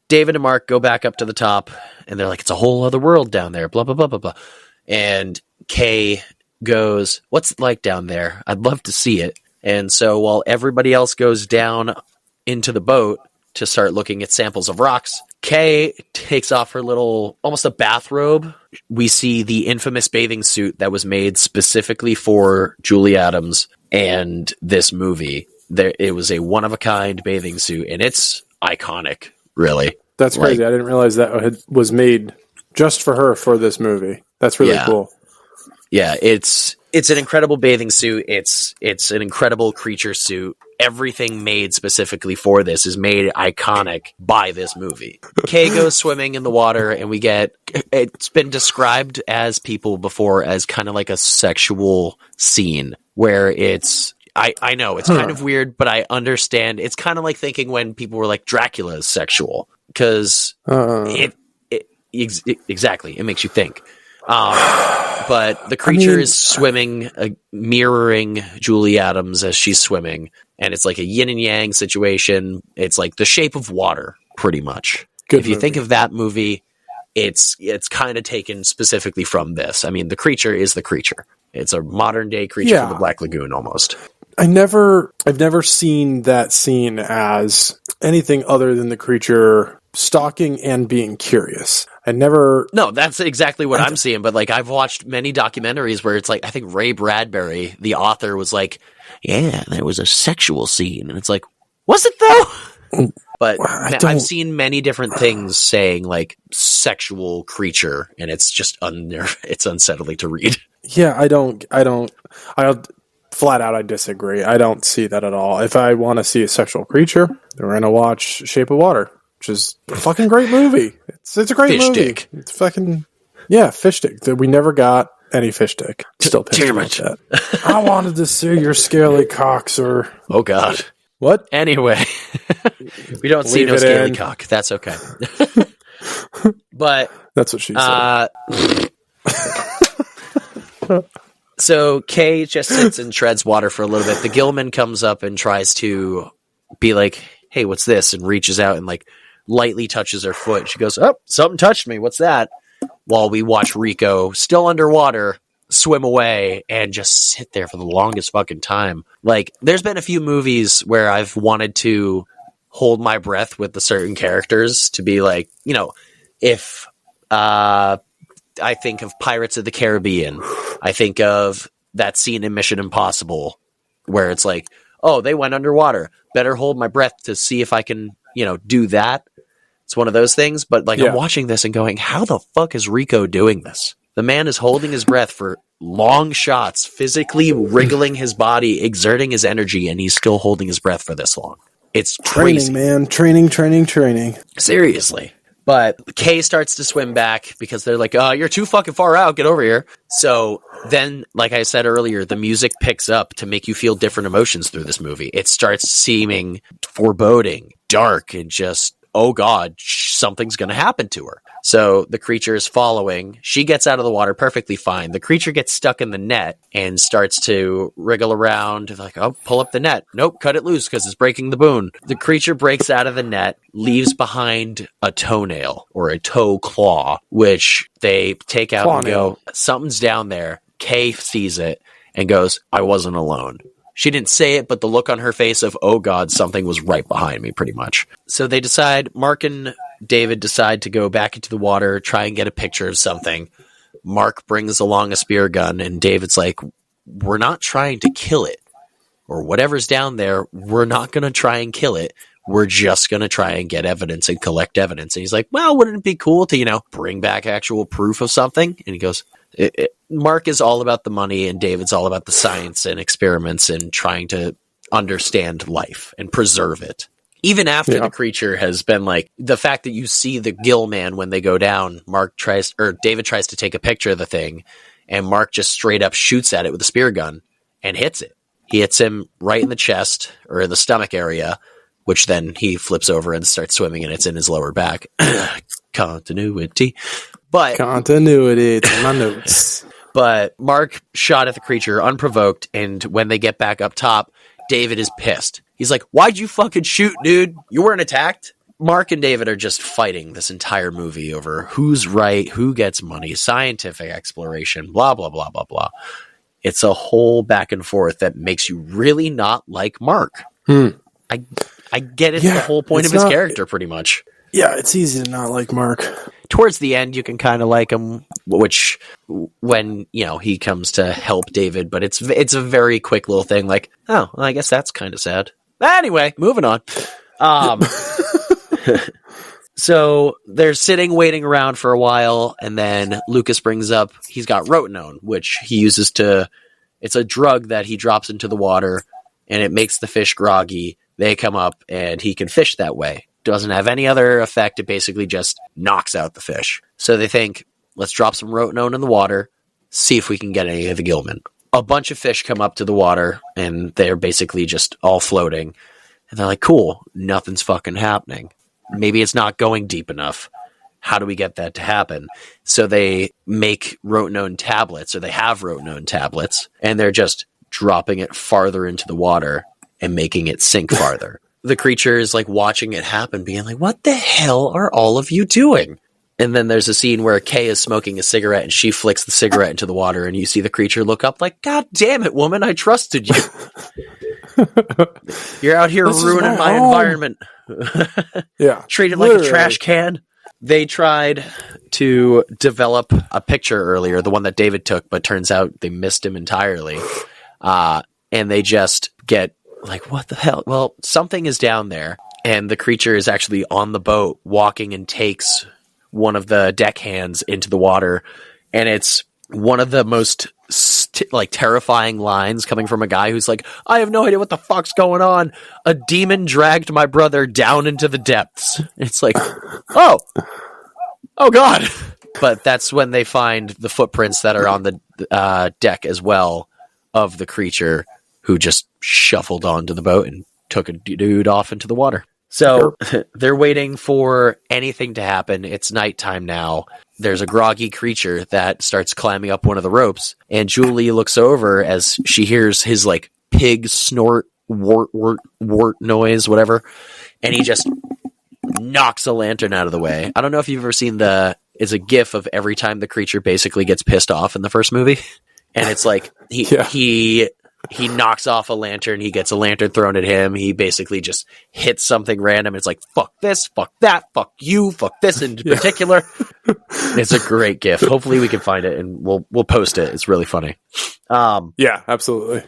David and Mark go back up to the top, and they're like, it's a whole other world down there, blah, blah, blah, blah, blah. And Kay goes, what's it like down there? I'd love to see it. And so while everybody else goes down into the boat to start looking at samples of rocks, Kay takes off her little, almost a bathrobe. We see the infamous bathing suit that was made specifically for Julie Adams and this movie. It was a one-of-a-kind bathing suit, and it's iconic, really. That's crazy. I didn't realize that was made just for her for this movie. That's really cool. Yeah, it's an incredible bathing suit. It's an incredible creature suit. Everything made specifically for this is made iconic by this movie. Kay goes swimming in the water, and it's been described as people before as kind of like a sexual scene where I know it's kind of weird, but I understand. It's kind of like thinking when people were like, Dracula is sexual, because exactly, it makes you think. But the creature is swimming, mirroring Julie Adams as she's swimming, and it's like a yin and yang situation. It's like The Shape of Water, pretty much. If you think of that movie, it's kind of taken specifically from this. I mean, the creature is the creature. It's a modern day creature from the Black Lagoon, almost. I've never seen that scene as anything other than the creature stalking and being curious. No, that's exactly what I'm seeing. But like, I've watched many documentaries where it's like, I think Ray Bradbury, the author, was like, yeah, there was a sexual scene. And it's like, was it though? But I've seen many different things saying like sexual creature, and it's just it's unsettling to read. Yeah, flat out, I disagree. I don't see that at all. If I want to see a sexual creature, then we're going to watch Shape of Water, which is a fucking great movie. It's a great movie. Dick. It's fucking, fish dick. We never got any fish dick. Still pissed about that. I wanted to see your scaly cocks or... Oh, God. What? Anyway, we don't see no scaly cock. That's okay. But... That's what she said. So Kay just sits and treads water for a little bit. The Gillman comes up and tries to be like, hey, what's this? And reaches out and like lightly touches her foot. She goes, oh, something touched me. What's that? While we watch Rico, still underwater, swim away and just sit there for the longest fucking time. Like, there's been a few movies where I've wanted to hold my breath with the certain characters to be like, if I think of Pirates of the Caribbean, I think of that scene in Mission Impossible where it's like, oh, they went underwater. Better hold my breath to see if I can, do that. It's one of those things. But I'm watching this and going, how the fuck is Rico doing this? The man is holding his breath for long shots, physically wriggling his body, exerting his energy, and he's still holding his breath for this long. It's crazy. Training, man. Training. Seriously. But Kay starts to swim back because they're like, oh, you're too fucking far out. Get over here. So then, like I said earlier, the music picks up to make you feel different emotions through this movie. It starts seeming foreboding, dark, and just, oh God, something's going to happen to her. So the creature is following. She gets out of the water perfectly fine. The creature gets stuck in the net and starts to wriggle around. Like, oh, pull up the net. Nope, cut it loose because it's breaking the boon. The creature breaks out of the net, leaves behind a toenail or a toe claw, which they take out and go, something's down there. Kay sees it and goes, I wasn't alone. She didn't say it, but the look on her face of, oh God, something was right behind me, pretty much. So they decide, Mark and David decide to go back into the water, try and get a picture of something. Mark brings along a spear gun, and David's like, we're not trying to kill it. or whatever's down there, we're not going to try and kill it. We're just going to try and get evidence and collect evidence. And he's like, well, wouldn't it be cool to, bring back actual proof of something? And he goes, Mark is all about the money and David's all about the science and experiments and trying to understand life and preserve it. Even after the creature has been like, the fact that you see the Gillman when they go down, David tries to take a picture of the thing and Mark just straight up shoots at it with a spear gun and hits it. He hits him right in the chest or in the stomach area, which then he flips over and starts swimming and it's in his lower back. Continuity. Continuity to my notes. But Mark shot at the creature unprovoked, and when they get back up top, David is pissed. He's like, why'd you fucking shoot, dude? You weren't attacked? Mark and David are just fighting this entire movie over who's right, who gets money, scientific exploration, blah, blah, blah, blah, blah. It's a whole back and forth that makes you really not like Mark. I get it. The whole point of his character, pretty much. Yeah, it's easy to not like Mark. Towards the end, you can kind of like him, which when, he comes to help David, but it's a very quick little thing like, oh, well, I guess that's kind of sad. Anyway, moving on. So they're sitting, waiting around for a while, and then Lucas brings up he's got rotenone, which he uses it's a drug that he drops into the water, and it makes the fish groggy. They come up, and he can fish that way. Doesn't have any other effect. It basically just knocks out the fish. So they think, let's drop some rotenone in the water, see if we can get any of the Gillman. A bunch of fish come up to the water, and they're basically just all floating. And they're like, cool, nothing's fucking happening. Maybe it's not going deep enough. How do we get that to happen? So they make rotenone tablets, or they have rotenone tablets, and they're just dropping it farther into the water and making it sink farther. The creature is like watching it happen, being like, what the hell are all of you doing? And then there's a scene where Kay is smoking a cigarette and she flicks the cigarette into the water, and you see the creature look up like, God damn it, woman, I trusted you. You're out here ruining my environment. Yeah. Treat it like a trash can. They tried to develop a picture earlier, the one that David took, but turns out they missed him entirely. And they just get like, what the hell? Well, something is down there, and the creature is actually on the boat walking and takes one of the deckhands into the water. And it's one of the most terrifying lines coming from a guy who's like, I have no idea what the fuck's going on. A demon dragged my brother down into the depths. It's like, oh God. But that's when they find the footprints that are on the deck as well of the creature who just shuffled onto the boat and took a dude off into the water. So they're waiting for anything to happen. It's nighttime now. There's a groggy creature that starts climbing up one of the ropes, and Julie looks over as she hears his like pig snort, wart noise, whatever, and he just knocks a lantern out of the way. I don't know if you've ever seen it's a gif of every time the creature basically gets pissed off in the first movie. And it's like he knocks off a lantern. He gets a lantern thrown at him. He basically just hits something random. It's like, fuck this, fuck that, fuck you, fuck this in particular. It's a great gif. Hopefully we can find it and we'll post it. It's really funny. Yeah, absolutely.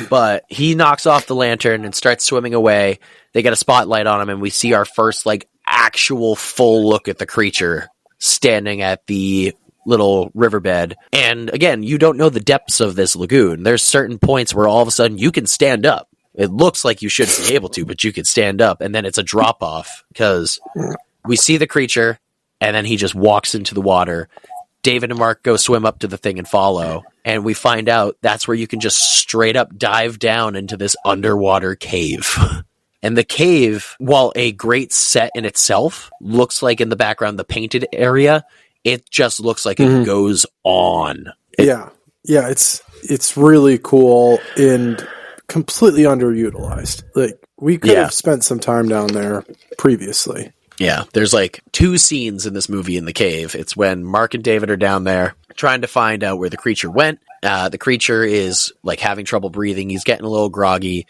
But he knocks off the lantern and starts swimming away. They get a spotlight on him, and we see our first like actual full look at the creature standing at the little riverbed. And again, you don't know the depths of this lagoon. There's certain points where all of a sudden you can stand up. It looks like you shouldn't be able to, but you could stand up, and then it's a drop off because we see the creature and then he just walks into the water. David and Mark go swim up to the thing and follow, and we find out that's where you can just straight up dive down into this underwater cave. And the cave, while a great set in itself, looks like in the background the painted area, it just looks like it goes on. Yeah, it's really cool and completely underutilized. Like, we could have spent some time down there previously. Yeah, there's like 2 scenes in this movie in the cave. It's when Mark and David are down there trying to find out where the creature went. The creature is like having trouble breathing. He's getting a little groggy,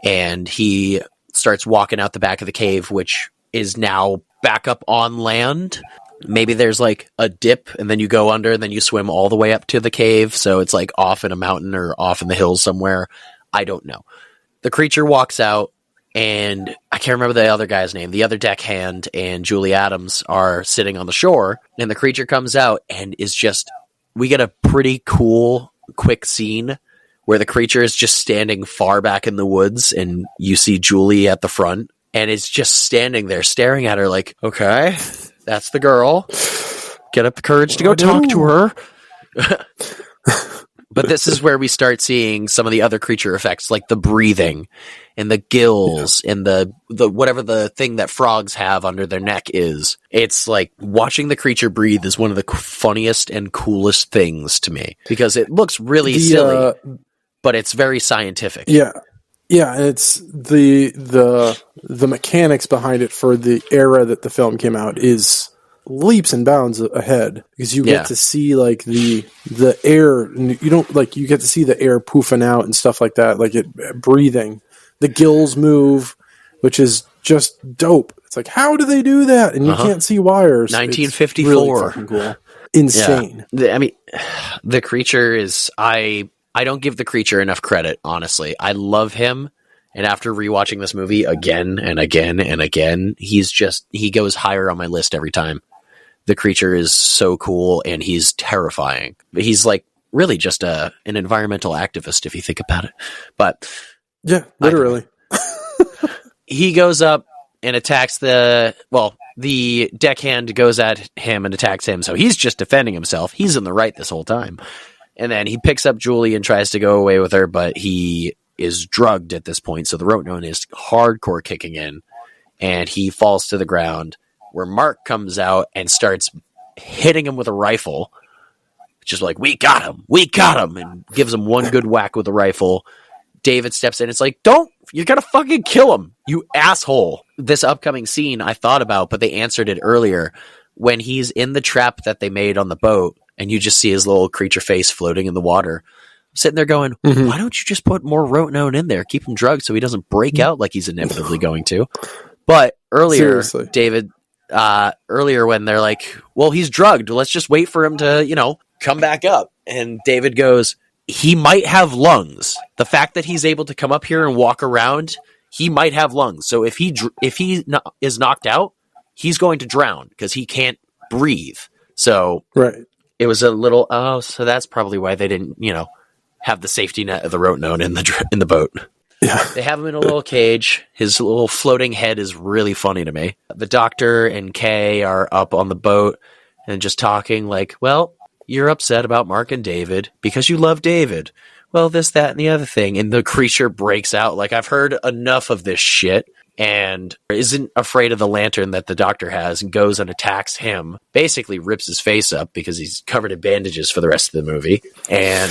and he starts walking out the back of the cave, which is now back up on land. Maybe there's like a dip, and then you go under, and then you swim all the way up to the cave. So it's like off in a mountain or off in the hills somewhere. I don't know. The creature walks out, and I can't remember the other guy's name. The other deckhand and Julie Adams are sitting on the shore, and the creature comes out and is just... We get a pretty cool, quick scene where the creature is just standing far back in the woods, and you see Julie at the front, and it's just standing there staring at her like, okay, that's the girl. Get up the courage to go talk to her. But this is where we start seeing some of the other creature effects, like the breathing and the gills and the whatever the thing that frogs have under their neck is. It's like watching the creature breathe is one of the funniest and coolest things to me because it looks really silly, but it's very scientific. Yeah. Yeah, and it's the mechanics behind it for the era that the film came out is leaps and bounds ahead because you get to see like the air. You don't like you get to see the air poofing out and stuff like that, like it breathing. The gills move, which is just dope. It's like, how do they do that? And you can't see wires. 1954, really fucking cool, insane. Yeah. I mean, the creature is I don't give the creature enough credit, honestly. I love him, and after rewatching this movie again and again and again, he goes higher on my list every time. The creature is so cool, and he's terrifying. He's like really just an environmental activist, if you think about it. But yeah, literally. He goes up and attacks the deckhand goes at him and attacks him, so he's just defending himself. He's in the right this whole time. And then he picks up Julie and tries to go away with her, but he is drugged at this point, so the Rotenone is hardcore kicking in, and he falls to the ground, where Mark comes out and starts hitting him with a rifle, just like, we got him, and gives him one good whack with a rifle. David steps in. It's like, you're going to fucking kill him, you asshole. This upcoming scene I thought about, but they answered it earlier. When he's in the trap that they made on the boat, and you just see his little creature face floating in the water, I'm sitting there going, why don't you just put more Rotenone in there? Keep him drugged so he doesn't break out like he's inevitably going to. But earlier, Seriously. David, when they're like, well, he's drugged. Let's just wait for him to, come back up. And David goes, he might have lungs. The fact that he's able to come up here and walk around, he might have lungs. So if he is knocked out, he's going to drown because he can't breathe. So right. It was a little, so that's probably why they didn't, have the safety net of the Rotenone in the boat. Yeah. They have him in a little cage. His little floating head is really funny to me. The doctor and Kay are up on the boat and just talking like, well, you're upset about Mark and David because you love David. Well, this, that, and the other thing. And the creature breaks out. Like, I've heard enough of this shit. And isn't afraid of the lantern that the doctor has and goes and attacks him, basically rips his face up because he's covered in bandages for the rest of the movie. And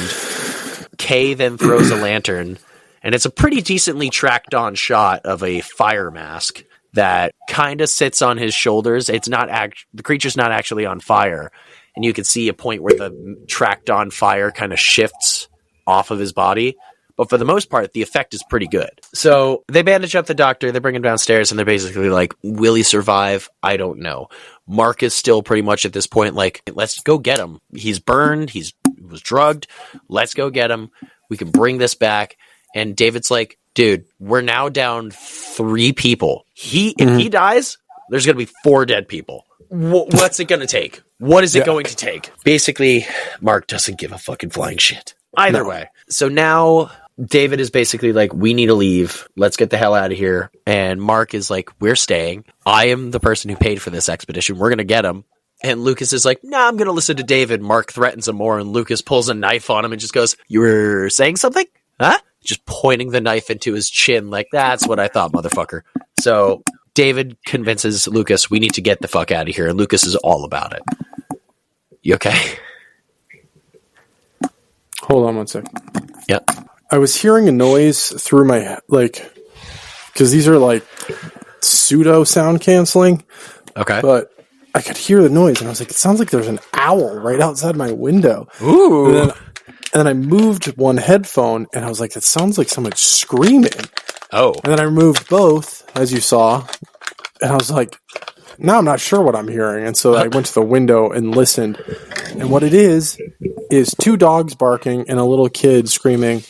Kay then throws a lantern, and it's a pretty decently tracked on shot of a fire mask that kind of sits on his shoulders. It's not the creature's not actually on fire, and you can see a point where the tracked on fire kind of shifts off of his body. But for the most part, the effect is pretty good. So they bandage up the doctor, they bring him downstairs, and they're basically like, will he survive? I don't know. Mark is still pretty much at this point like, let's go get him. He's burned, he was drugged, let's go get him. We can bring this back. And David's like, dude, we're now down 3 people. If he dies, there's going to be 4 dead people. What's it going to take? What is it going to take? Basically, Mark doesn't give a fucking flying shit. Either way. So now David is basically like, we need to leave. Let's get the hell out of here. And Mark is like, we're staying. I am the person who paid for this expedition. We're going to get him. And Lucas is like, nah, I'm going to listen to David. Mark threatens him more. And Lucas pulls a knife on him and just goes, you were saying something? Huh? Just pointing the knife into his chin. Like, that's what I thought, motherfucker. So David convinces Lucas, we need to get the fuck out of here. And Lucas is all about it. You okay? Hold on one second. Yep. I was hearing a noise through my, because these are like pseudo sound canceling. Okay. But I could hear the noise and I was like, it sounds like there's an owl right outside my window. Ooh. And then I moved one headphone and I was like, it sounds like someone screaming. Oh. And then I removed both, as you saw. And I was like, now I'm not sure what I'm hearing. And so I went to the window and listened. And what it is 2 dogs barking and a little kid screaming,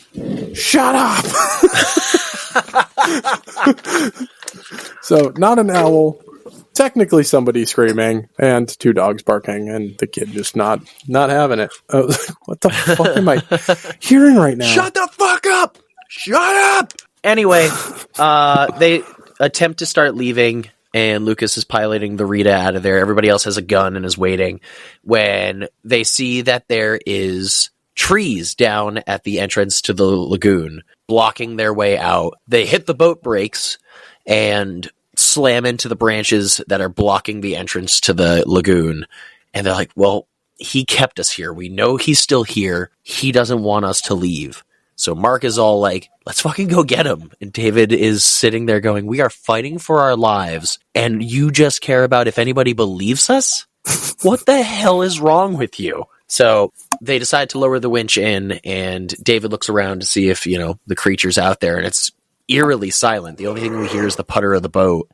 Shut up! So, not an owl. Technically somebody screaming and 2 dogs barking and the kid just not having it. What the fuck am I hearing right now? Shut the fuck up! Shut up! Anyway, they attempt to start leaving, and Lucas is piloting the Rita out of there. Everybody else has a gun and is waiting when they see that there is trees down at the entrance to the lagoon blocking their way out. They hit the boat brakes and slam into the branches that are blocking the entrance to the lagoon. And they're like, well, he kept us here. We know he's still here. He doesn't want us to leave. So Mark is all like, let's fucking go get him. And David is sitting there going, we are fighting for our lives, and you just care about if anybody believes us? What the hell is wrong with you? So they decide to lower the winch in, and David looks around to see if, the creature's out there, and it's eerily silent. The only thing we hear is the putter of the boat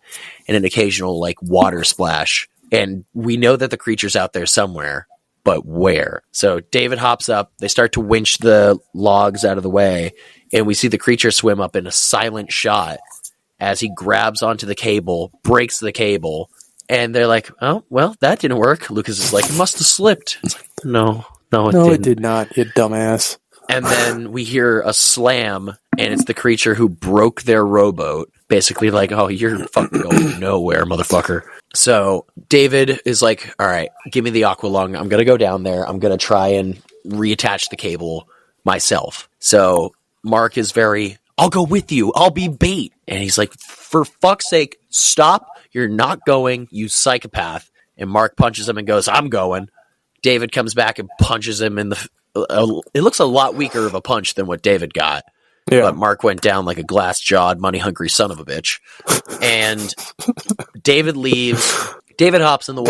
and an occasional water splash. And we know that the creature's out there somewhere, but where? So David hops up. They start to winch the logs out of the way, and we see the creature swim up in a silent shot as he grabs onto the cable, breaks the cable, and they're like, oh, well, that didn't work. Lucas is like, it must have slipped. It's like, no, it did not, you dumbass. And then we hear a slam, and it's the creature who broke their rowboat. Basically like, oh, you're fucking going nowhere, motherfucker. So David is like, all right, give me the aqualung. I'm going to go down there. I'm going to try and reattach the cable myself. So Mark is I'll go with you. I'll be bait. And he's like, for fuck's sake, stop. You're not going, you psychopath. And Mark punches him and goes, I'm going. David comes back and punches him in the... it looks a lot weaker of a punch than what David got. Yeah. But Mark went down like a glass-jawed, money-hungry son of a bitch. And David leaves. David hops in the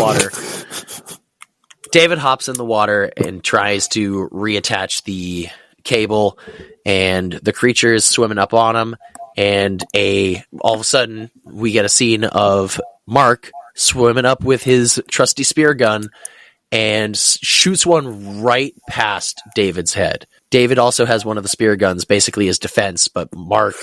water and tries to reattach the cable, and the creature is swimming up on him, and all of a sudden we get a scene of Mark swimming up with his trusty spear gun and shoots one right past David's head. David also has one of the spear guns basically as defense, but Mark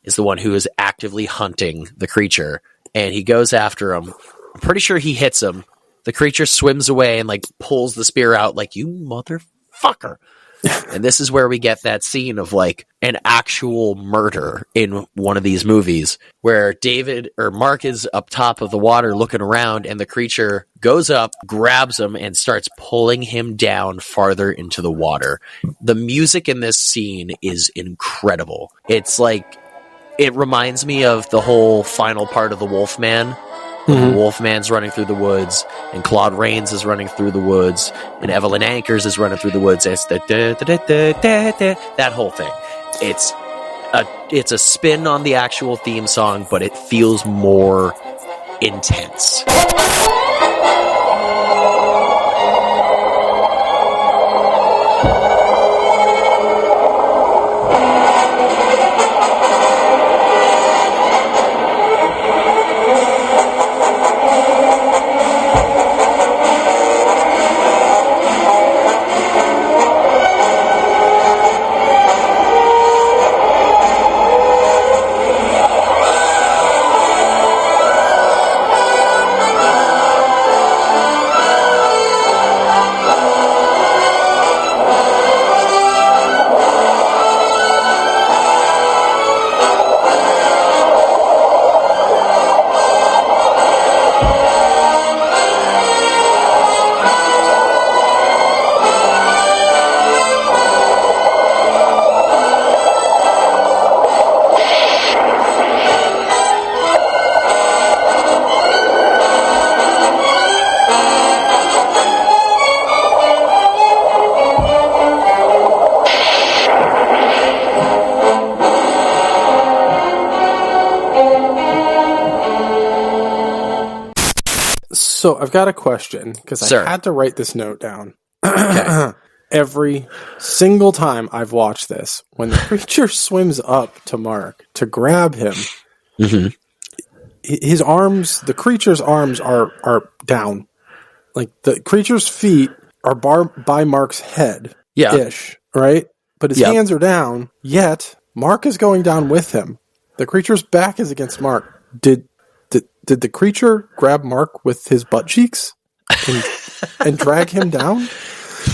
is the one who is actively hunting the creature, and he goes after him. I'm pretty sure he hits him. The creature swims away and pulls the spear out like, you motherfucker. And this is where we get that scene of an actual murder in one of these movies where Mark is up top of the water looking around, and the creature goes up, grabs him, and starts pulling him down farther into the water. The music in this scene is incredible. It's it reminds me of the whole final part of The Wolfman. Mm-hmm. Wolfman's running through the woods, and Claude Rains is running through the woods, and Evelyn Ankers is running through the woods. It's that whole thing. It's a spin on the actual theme song, but it feels more intense. So I've got a question, because I had to write this note down. Okay. Every single time I've watched this, when the creature swims up to Mark to grab him, mm-hmm. The creature's arms are down. The creature's feet are by Mark's head, ish, right? but his hands are down, yet Mark is going down with him. The creature's back is against Mark. Did the creature grab Mark with his butt cheeks and drag him down?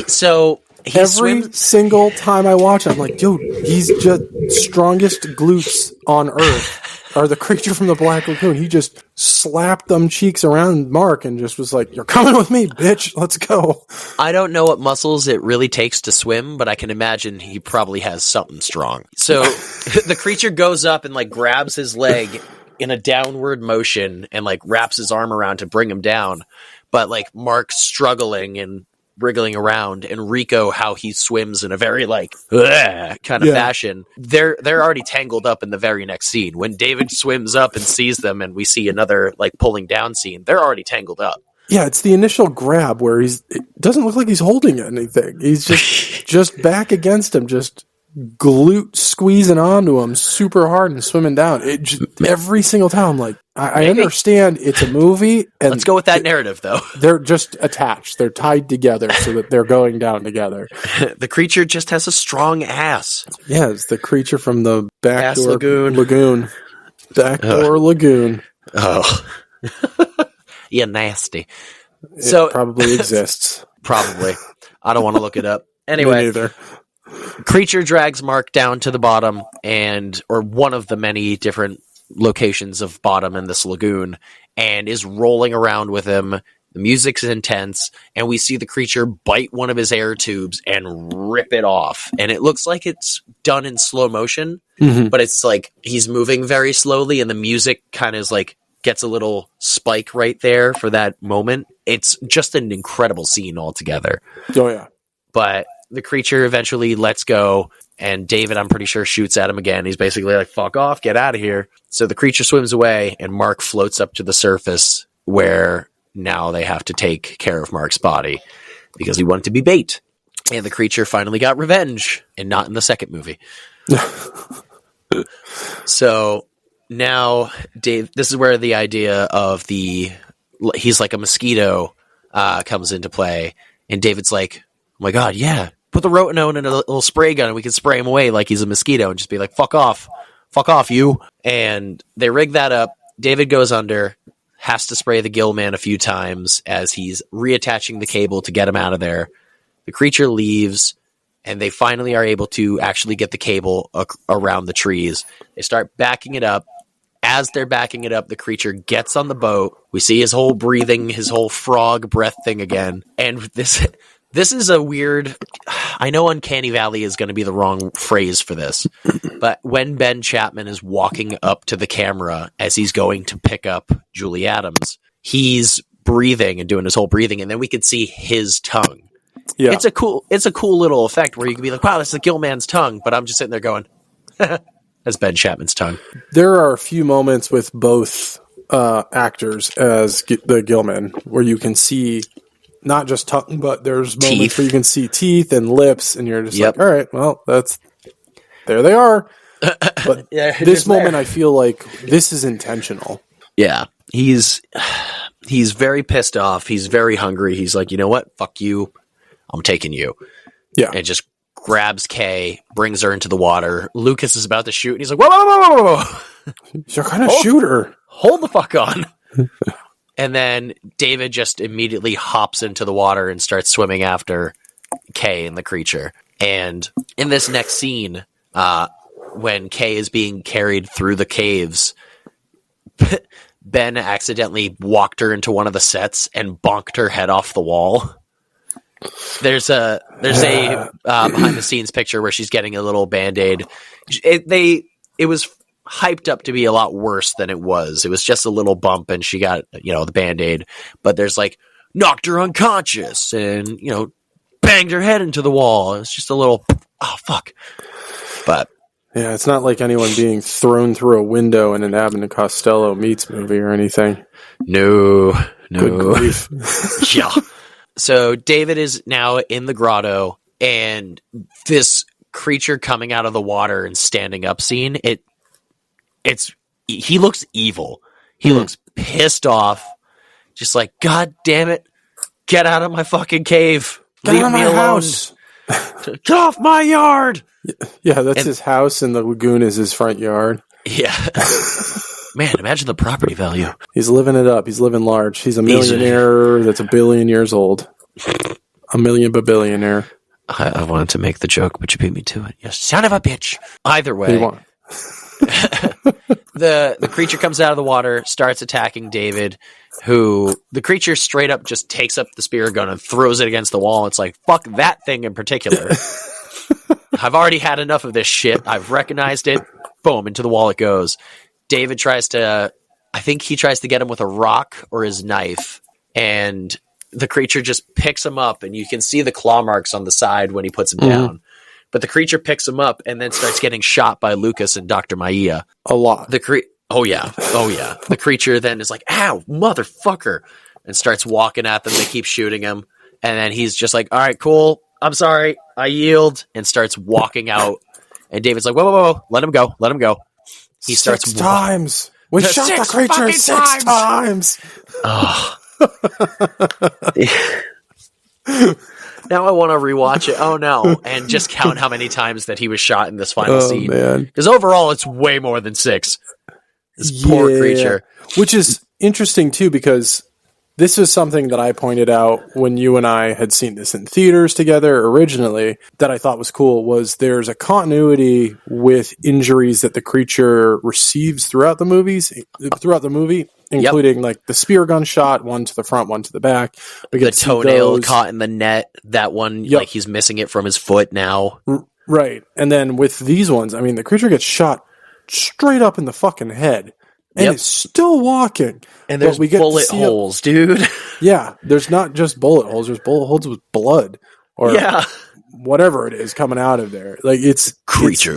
So every single time I watch it, I'm like, dude, he's just strongest glutes on earth. Or the creature from the Black Lagoon. He just slapped them cheeks around Mark and just was like, "You're coming with me, bitch. Let's go." I don't know what muscles it really takes to swim, but I can imagine he probably has something strong. So the creature goes up and like grabs his leg in a downward motion and like wraps his arm around to bring him down. But like Mark's struggling and wriggling around, and Rico, how he swims in a very like kind of fashion. They're already tangled up in the very next scene. When David swims up and sees them, and we see another like pulling down scene, they're already tangled up. Yeah, it's the initial grab where it doesn't look like he's holding anything. He's just back against him, just glute squeezing onto him super hard and swimming down. Every single time, I'm like, I understand it's a movie. And let's go with that narrative, though. They're just attached. They're tied together so that they're going down together. The creature just has a strong ass. Yeah, it's the creature from the backdoor lagoon. Backdoor lagoon. Oh. Yeah, nasty. It probably exists. Probably. I don't want to look it up. Anyway. Me neither. Creature drags Mark down to the bottom or one of the many different locations of bottom in this lagoon, and is rolling around with him. The music's intense, and we see the creature bite one of his air tubes and rip it off. And it looks like it's done in slow motion, but it's like he's moving very slowly, and the music kind of like gets a little spike right there for that moment. It's just an incredible scene altogether. Oh yeah. But the creature eventually lets go, and David, I'm pretty sure, shoots at him again. He's basically like, fuck off, get out of here. So the creature swims away, and Mark floats up to the surface, where now they have to take care of Mark's body because he wanted to be bait. And the creature finally got revenge, and not in the second movie. So now, Dave, this is where the idea of he's like a mosquito comes into play. And David's like, oh my God, yeah, put the rotenone in a little spray gun and we can spray him away like he's a mosquito and just be like, fuck off, you. And they rig that up. David goes under, has to spray the Gillman a few times as he's reattaching the cable to get him out of there. The creature leaves, and they finally are able to actually get the cable around the trees. They start backing it up. As they're backing it up, the creature gets on the boat. We see his whole breathing, his whole frog breath thing again. And this is a weird... I know Uncanny Valley is going to be the wrong phrase for this, but when Ben Chapman is walking up to the camera as he's going to pick up Julie Adams, he's breathing and doing his whole breathing, and then we can see his tongue. Yeah. It's a cool little effect where you can be like, wow, this is the Gillman's tongue, but I'm just sitting there going... As Ben Chapman's tongue. There are a few moments with both actors as the Gillman where you can see not just tongue, but there's moments where you can see teeth and lips, and you're just like, all right, well, there they are. But this moment, I feel like this is intentional. Yeah, he's very pissed off. He's very hungry. He's like, you know what? Fuck you. I'm taking you. Yeah, and just grabs Kay, brings her into the water. Lucas is about to shoot, and he's like, whoa. You're gonna shoot her. Hold the fuck on. And then David just immediately hops into the water and starts swimming after Kay and the creature. And in this next scene, when Kay is being carried through the caves, Ben accidentally walked her into one of the sets and bonked her head off the wall. There's a behind the scenes picture where she's getting a little Band-Aid. It was hyped up to be a lot worse than it was. It was just a little bump and she got, the Band-Aid, but there's like knocked her unconscious and, banged her head into the wall. It's just a little, oh fuck. But yeah, it's not like anyone being thrown through a window in an Abbott and Costello Meets movie or anything. No. Good grief. Yeah. So David is now in the grotto, and this creature coming out of the water and standing up scene, he looks evil. He looks pissed off. Just like, God damn it. Get out of my fucking cave. Leave me alone. House. Get off my yard! Yeah, that's his house, and the lagoon is his front yard. Yeah. Man, imagine the property value. He's living it up. He's living large. He's a millionaire that's a billion years old. A million billionaire. I wanted to make the joke, but you beat me to it. You son of a bitch. Either way. The creature comes out of the water, starts attacking David, who the creature straight up just takes up the spear gun and throws it against the wall. It's like, fuck that thing in particular. I've already had enough of this shit. I've recognized it. Boom, into the wall it goes. David tries to get him with a rock or his knife, and the creature just picks him up, and you can see the claw marks on the side when he puts him down. But the creature picks him up and then starts getting shot by Lucas and Dr. Maia. A lot. Oh yeah. The creature then is like, ow, motherfucker, and starts walking at them. They keep shooting him. And then he's just like, all right, cool. I'm sorry. I yield, and starts walking out. And David's like, whoa. Let him go. He starts 6 times. We shot the creature 6 times. Oh. Now I want to rewatch it. Oh no. And just count how many times that he was shot in this final scene. Because overall it's way more than 6. This poor creature. Which is interesting too, because this is something that I pointed out when you and I had seen this in theaters together originally that I thought was cool, was there's a continuity with injuries that the creature receives throughout the movie, including like the spear gun shot, one to the front, one to the back. The toenail caught in the net, that one, like he's missing it from his foot now. Right. And then with these ones, I mean, the creature gets shot straight up in the fucking head. And it's still walking. And there's bullet holes, dude. Yeah, there's not just bullet holes. There's bullet holes with blood. Or whatever it is coming out of there. Like, it's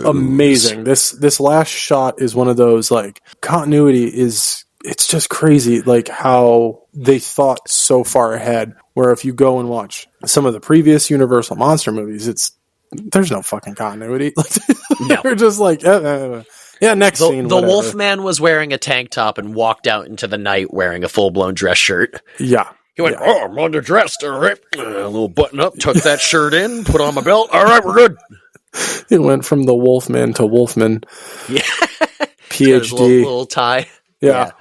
amazing. This last shot is one of those, like, continuity is... It's just crazy, like, how they thought so far ahead. Where if you go and watch some of the previous Universal monster movies, there's no fucking continuity. They're just like... Yeah, next scene. The Wolfman was wearing a tank top and walked out into the night wearing a full-blown dress shirt. Yeah. He went, I'm underdressed, all right. A little button up, tuck that shirt in, put on my belt. All right, we're good. It went from the Wolfman to Wolfman. Yeah. PhD. Little tie. Yeah.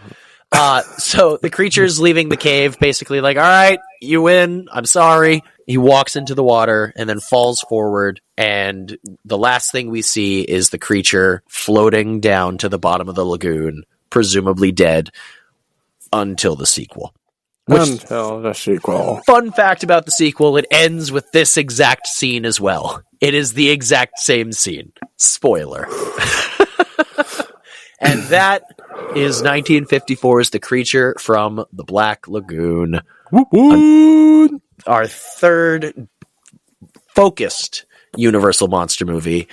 So the creature's leaving the cave, basically like, all right, you win. I'm sorry. He walks into the water and then falls forward. And the last thing we see is the creature floating down to the bottom of the lagoon, presumably dead, until the sequel. Until the sequel. Fun fact about the sequel, it ends with this exact scene as well. It is the exact same scene. Spoiler. And that is 1954's The Creature from the Black Lagoon. Our third focused Universal monster movie.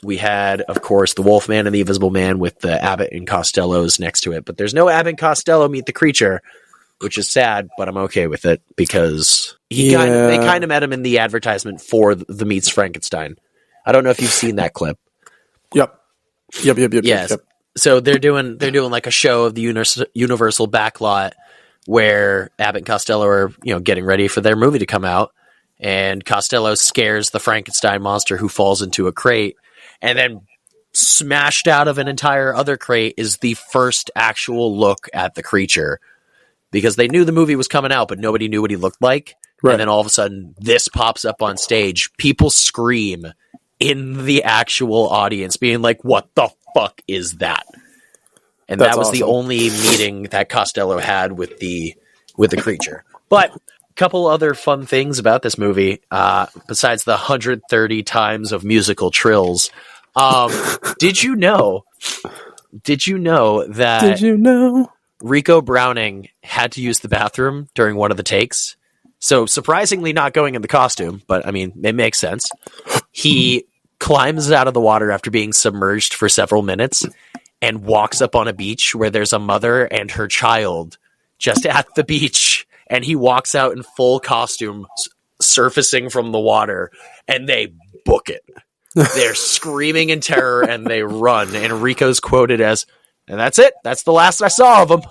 We had, of course, The Wolfman and the Invisible Man with the Abbott and Costellos next to it. But there's no Abbott and Costello meet the creature, which is sad, but I'm okay with it because they kind of met him in the advertisement for the Meets Frankenstein. I don't know if you've seen that clip. Yep. Yes. Yep. So they're doing like a show of the Universal backlot where Abbott and Costello are, getting ready for their movie to come out, and Costello scares the Frankenstein monster who falls into a crate, and then smashed out of an entire other crate is the first actual look at the creature, because they knew the movie was coming out, but nobody knew what he looked like. Right. And then all of a sudden this pops up on stage. People scream in the actual audience being like, what the fuck is that? And that was awesome. The only meeting that Costello had with the creature. But a couple other fun things about this movie, besides the 130 times of musical trills. Did you know that Rico Browning had to use the bathroom during one of the takes? So surprisingly not going in the costume, but I mean, it makes sense. He climbs out of the water after being submerged for several minutes and walks up on a beach where there's a mother and her child just at the beach. And he walks out in full costume, surfacing from the water, and they book it. They're screaming in terror and they run. And Rico's quoted as, and that's it. That's the last I saw of him.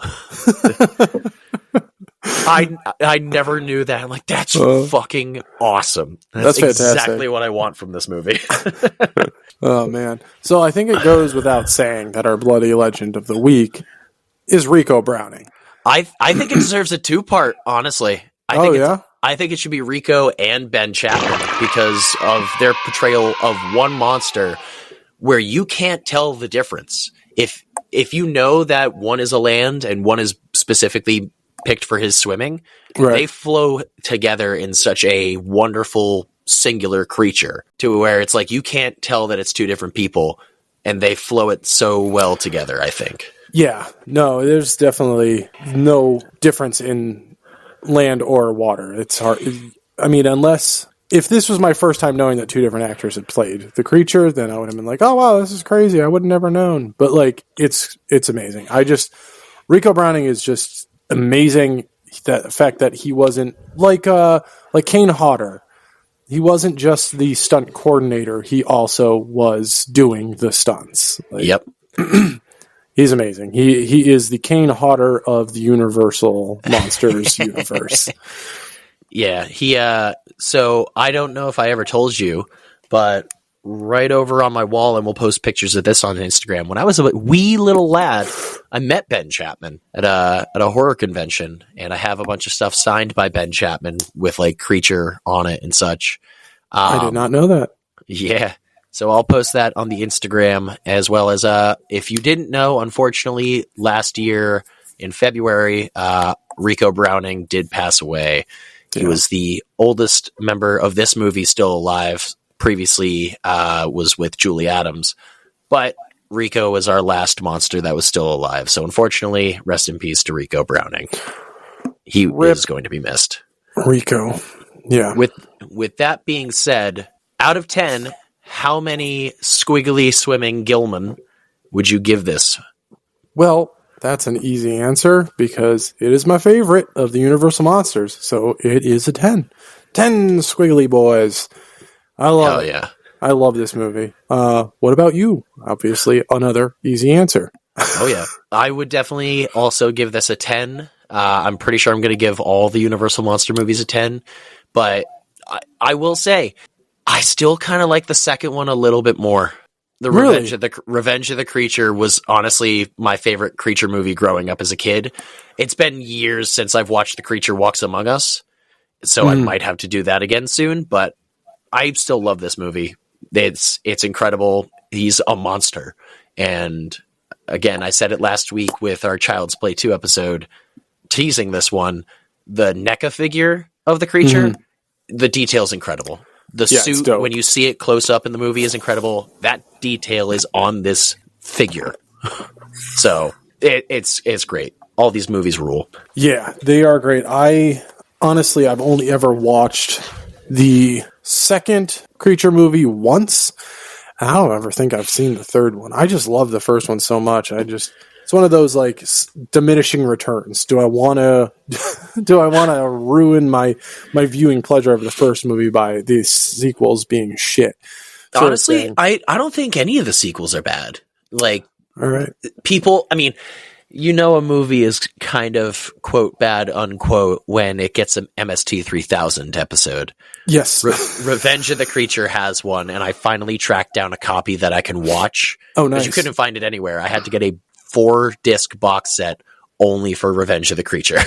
I never knew that. I'm like, that's fucking awesome. That's fantastic. Exactly what I want from this movie. Oh, man. So I think it goes without saying that our bloody legend of the week is Rico Browning. I think it deserves a two-part, honestly. I think it should be Rico and Ben Chapman because of their portrayal of one monster where you can't tell the difference. If you know that one is a land and one is specifically picked for his swimming, they flow together in such a wonderful singular creature to where it's like you can't tell that it's two different people, and they flow it so well together, I think. Yeah, no, there's definitely no difference in land or water. It's hard. I mean, unless if this was my first time knowing that two different actors had played the creature, then I would have been like, oh, wow, this is crazy. I would have never known. But like, it's amazing. Rico Browning is just amazing. The fact that he wasn't like Kane Hodder. He wasn't just the stunt coordinator. He also was doing the stunts. Yep. He's amazing. He is the Kane Hodder of the Universal Monsters universe. Yeah, so I don't know if I ever told you, but right over on my wall, and we'll post pictures of this on Instagram. When I was a wee little lad, I met Ben Chapman at a horror convention, and I have a bunch of stuff signed by Ben Chapman with like Creature on it and such. I did not know that. Yeah. So I'll post that on the Instagram, as well as if you didn't know, unfortunately, last year in February, Rico Browning did pass away. He was the oldest member of this movie still alive. Previously was with Julie Adams. But Rico was our last monster that was still alive. So unfortunately, rest in peace to Rico Browning. He is going to be missed. Rico. Yeah. With that being said, out of 10... how many squiggly swimming Gillman would you give this? Well, that's an easy answer because it is my favorite of the Universal Monsters. So it is a 10. 10 squiggly boys. I love it. Yeah. I love this movie. What about you? Obviously, another easy answer. Oh, yeah. I would definitely also give this a 10. I'm pretty sure I'm going to give all the Universal Monster movies a 10. But I will say... I still kind of like the second one a little bit more. Revenge of the Creature was honestly my favorite Creature movie growing up as a kid. It's been years since I've watched The Creature Walks Among Us, so I might have to do that again soon, but I still love this movie. It's incredible. He's a monster. And again, I said it last week with our Child's Play 2 episode, teasing this one, the NECA figure of the creature, the detail's incredible. The suit, when you see it close up in the movie, is incredible. That detail is on this figure. So it's great. All these movies rule. Yeah, they are great. I've only ever watched the second Creature movie once. I don't ever think I've seen the third one. I just love the first one so much. It's one of those like diminishing returns. Do I want to ruin my viewing pleasure of the first movie by these sequels being shit? Honestly, I don't think any of the sequels are bad. Like, all right, people. I mean, a movie is kind of quote bad unquote when it gets an MST 3000 episode. Yes, Revenge of the Creature has one, and I finally tracked down a copy that I can watch. Oh, nice! You couldn't find it anywhere. I had to get a 4-disc box set only for Revenge of the Creature.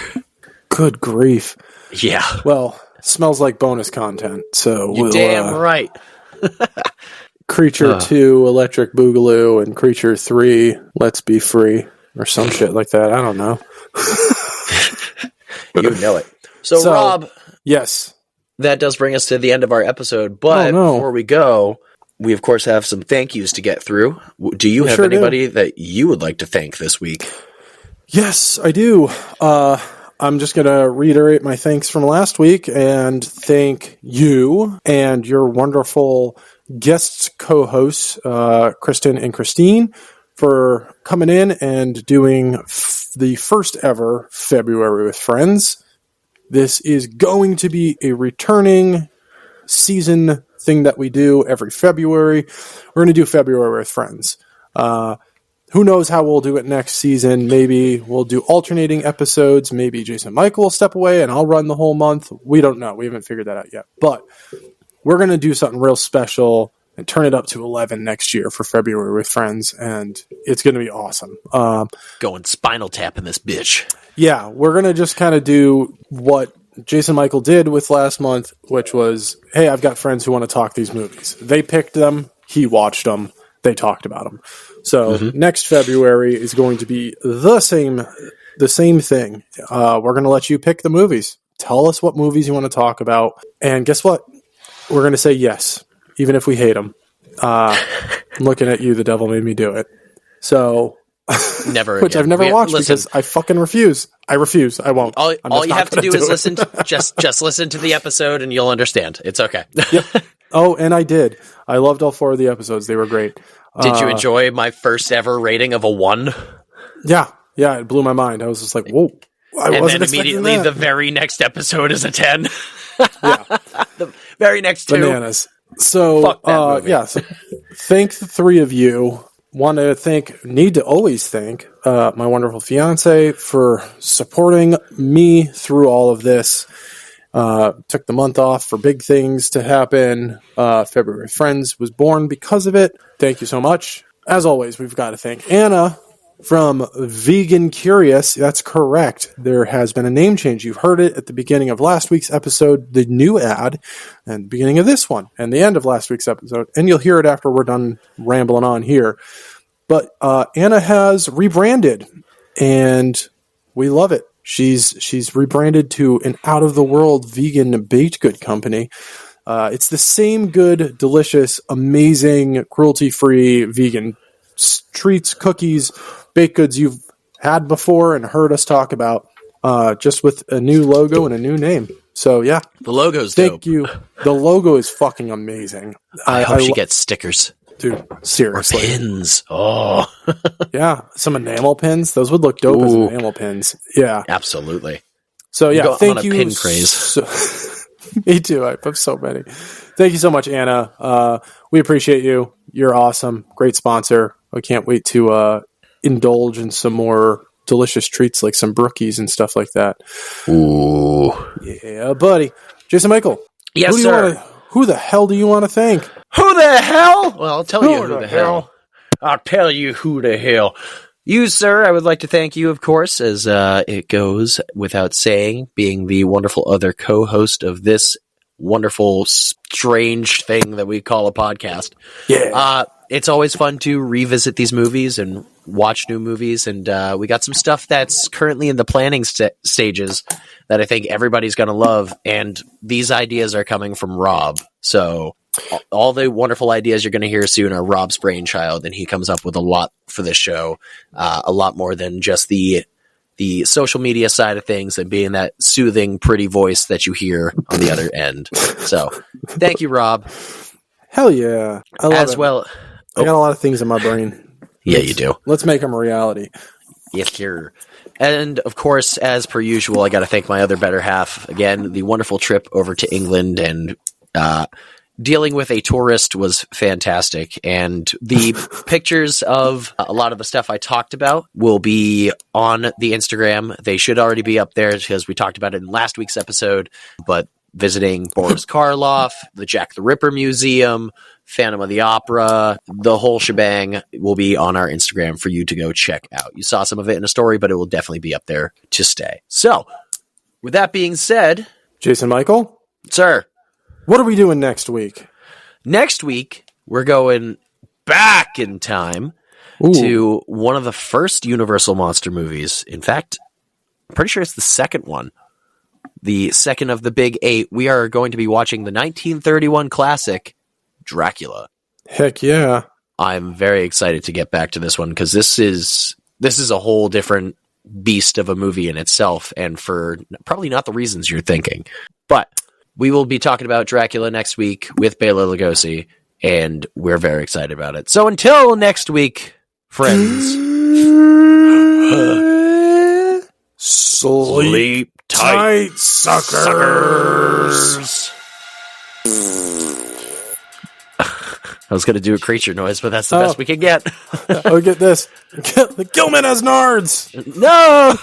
Good grief. Yeah. Well, smells like bonus content, so you're damn right. Creature 2, Electric Boogaloo, and Creature 3, Let's Be Free, or some shit like that. I don't know. You know it. So, Rob. Yes. That does bring us to the end of our episode, but before we go, we, of course, have some thank yous to get through. Do you have anybody that you would like to thank this week? Yes, I do. I'm just going to reiterate my thanks from last week and thank you and your wonderful guest co-hosts, Kristen and Christine, for coming in and doing the first ever February with Friends. This is going to be a returning season thing that we do every February. We're going to do February with Friends. who knows how we'll do it next season. Maybe we'll do alternating episodes. Maybe Jason Michael will step away and I'll run the whole month. We don't know. We haven't figured that out yet. But we're going to do something real special and turn it up to 11 next year for February with friends. And it's going to be awesome. Going Spinal Tap in this bitch. Yeah, we're going to just kind of do what Jason Michael did with last month, which was, hey, I've got friends who want to talk these movies. They picked them. He watched them. They talked about them. So next February is going to be the same thing. We're going to let you pick the movies. Tell us what movies you want to talk about. And guess what? We're going to say yes, even if we hate them. Looking at you, the devil made me do it. So, never, which I've never watched because I fucking refuse. I refuse. I won't. All you have to do is listen. Just listen to the episode, and you'll understand. It's okay. Yep. Oh, and I did. I loved all 4 of the episodes. They were great. Did you enjoy my first ever rating of a 1? Yeah. Yeah, it blew my mind. I was just like, whoa. And then immediately the very next episode is a 10. Yeah. The very next 2. Bananas. So, so thank the 3 of you. Need to always thank my wonderful fiance for supporting me through all of this. Took the month off for big things to happen. February Friends was born because of it. Thank you so much. As always, we've got to thank Anna from Vegan Curious. That's correct. There has been a name change. You've heard it at the beginning of last week's episode, the new ad, and the beginning of this one, and the end of last week's episode. And you'll hear it after we're done rambling on here. But Anna has rebranded, and we love it. She's rebranded to an out-of-the-world vegan baked good company. It's the same good, delicious, amazing, cruelty-free vegan treats, cookies, baked goods you've had before and heard us talk about, just with a new logo and a new name. So, yeah. The logo's dope. Thank you. The logo is fucking amazing. I hope she gets stickers. Dude, seriously. Or pins. Oh. Yeah, some enamel pins. Those would look dope as enamel pins. Yeah. Absolutely. So, yeah, thank you. Pin craze. Me too. I have so many. Thank you so much, Anna. We appreciate you. You're awesome. Great sponsor. I can't wait to indulge in some more delicious treats like some brookies and stuff like that. Ooh. Yeah, buddy. Jason Michael. Yes, sir. Who the hell do you want to thank? Who the hell? Well, I'll tell you who the hell. I'll tell you who the hell. You, sir, I would like to thank you, of course, as it goes without saying, being the wonderful other co-host of this wonderful, strange thing that we call a podcast. Yeah. It's always fun to revisit these movies and watch new movies, and we got some stuff that's currently in the planning stages that I think everybody's going to love, and these ideas are coming from Rob. So all the wonderful ideas you're going to hear soon are Rob's brainchild, and he comes up with a lot for this show, a lot more than just the social media side of things and being that soothing, pretty voice that you hear on the other end. So thank you, Rob. Hell yeah. I love it. Well, I got a lot of things in my brain. Yeah, you do. Let's make them a reality. Yes, sir. And, of course, as per usual, I got to thank my other better half. Again, the wonderful trip over to England and dealing with a tourist was fantastic. And the pictures of a lot of the stuff I talked about will be on the Instagram. They should already be up there because we talked about it in last week's episode. But visiting Boris Karloff, the Jack the Ripper Museum, Phantom of the Opera, the whole shebang will be on our Instagram for you to go check out. You saw some of it in a story, but it will definitely be up there to stay. So, with that being said... Jason Michael? Sir? What are we doing next week? Next week, we're going back in time to one of the first Universal Monster movies. In fact, I'm pretty sure it's the second one. The second of the big 8. We are going to be watching the 1931 classic, Dracula. Heck yeah. I'm very excited to get back to this one because this is a whole different beast of a movie in itself, and for probably not the reasons you're thinking. But we will be talking about Dracula next week with Bela Lugosi, and we're very excited about it. So until next week, friends, sleep tight, suckers. I was going to do a creature noise, but that's the best we can get. Oh, get this. The Gillman has nards! No!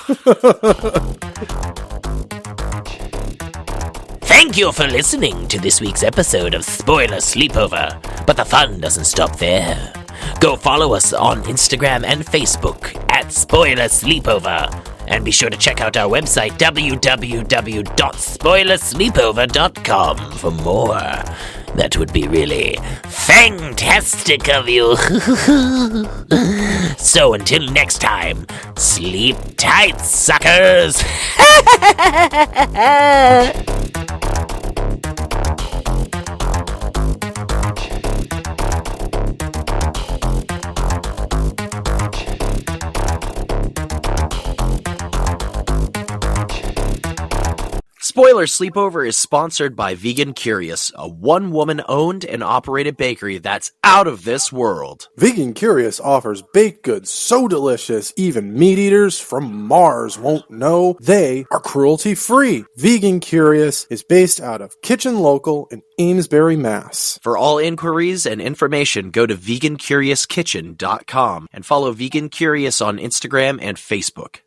Thank you for listening to this week's episode of Spoiler Sleepover, but the fun doesn't stop there. Go follow us on Instagram and Facebook at Spoiler Sleepover, and be sure to check out our website www.spoilersleepover.com for more. That would be really fantastic of you. So until next time, sleep tight, suckers! Spoiler Sleepover is sponsored by Vegan Curious, a one-woman owned and operated bakery that's out of this world. Vegan Curious offers baked goods so delicious even meat eaters from Mars won't know they are cruelty-free. Vegan Curious is based out of Kitchen Local in Amesbury, Mass. For all inquiries and information, go to vegancuriouskitchen.com and follow Vegan Curious on Instagram and Facebook.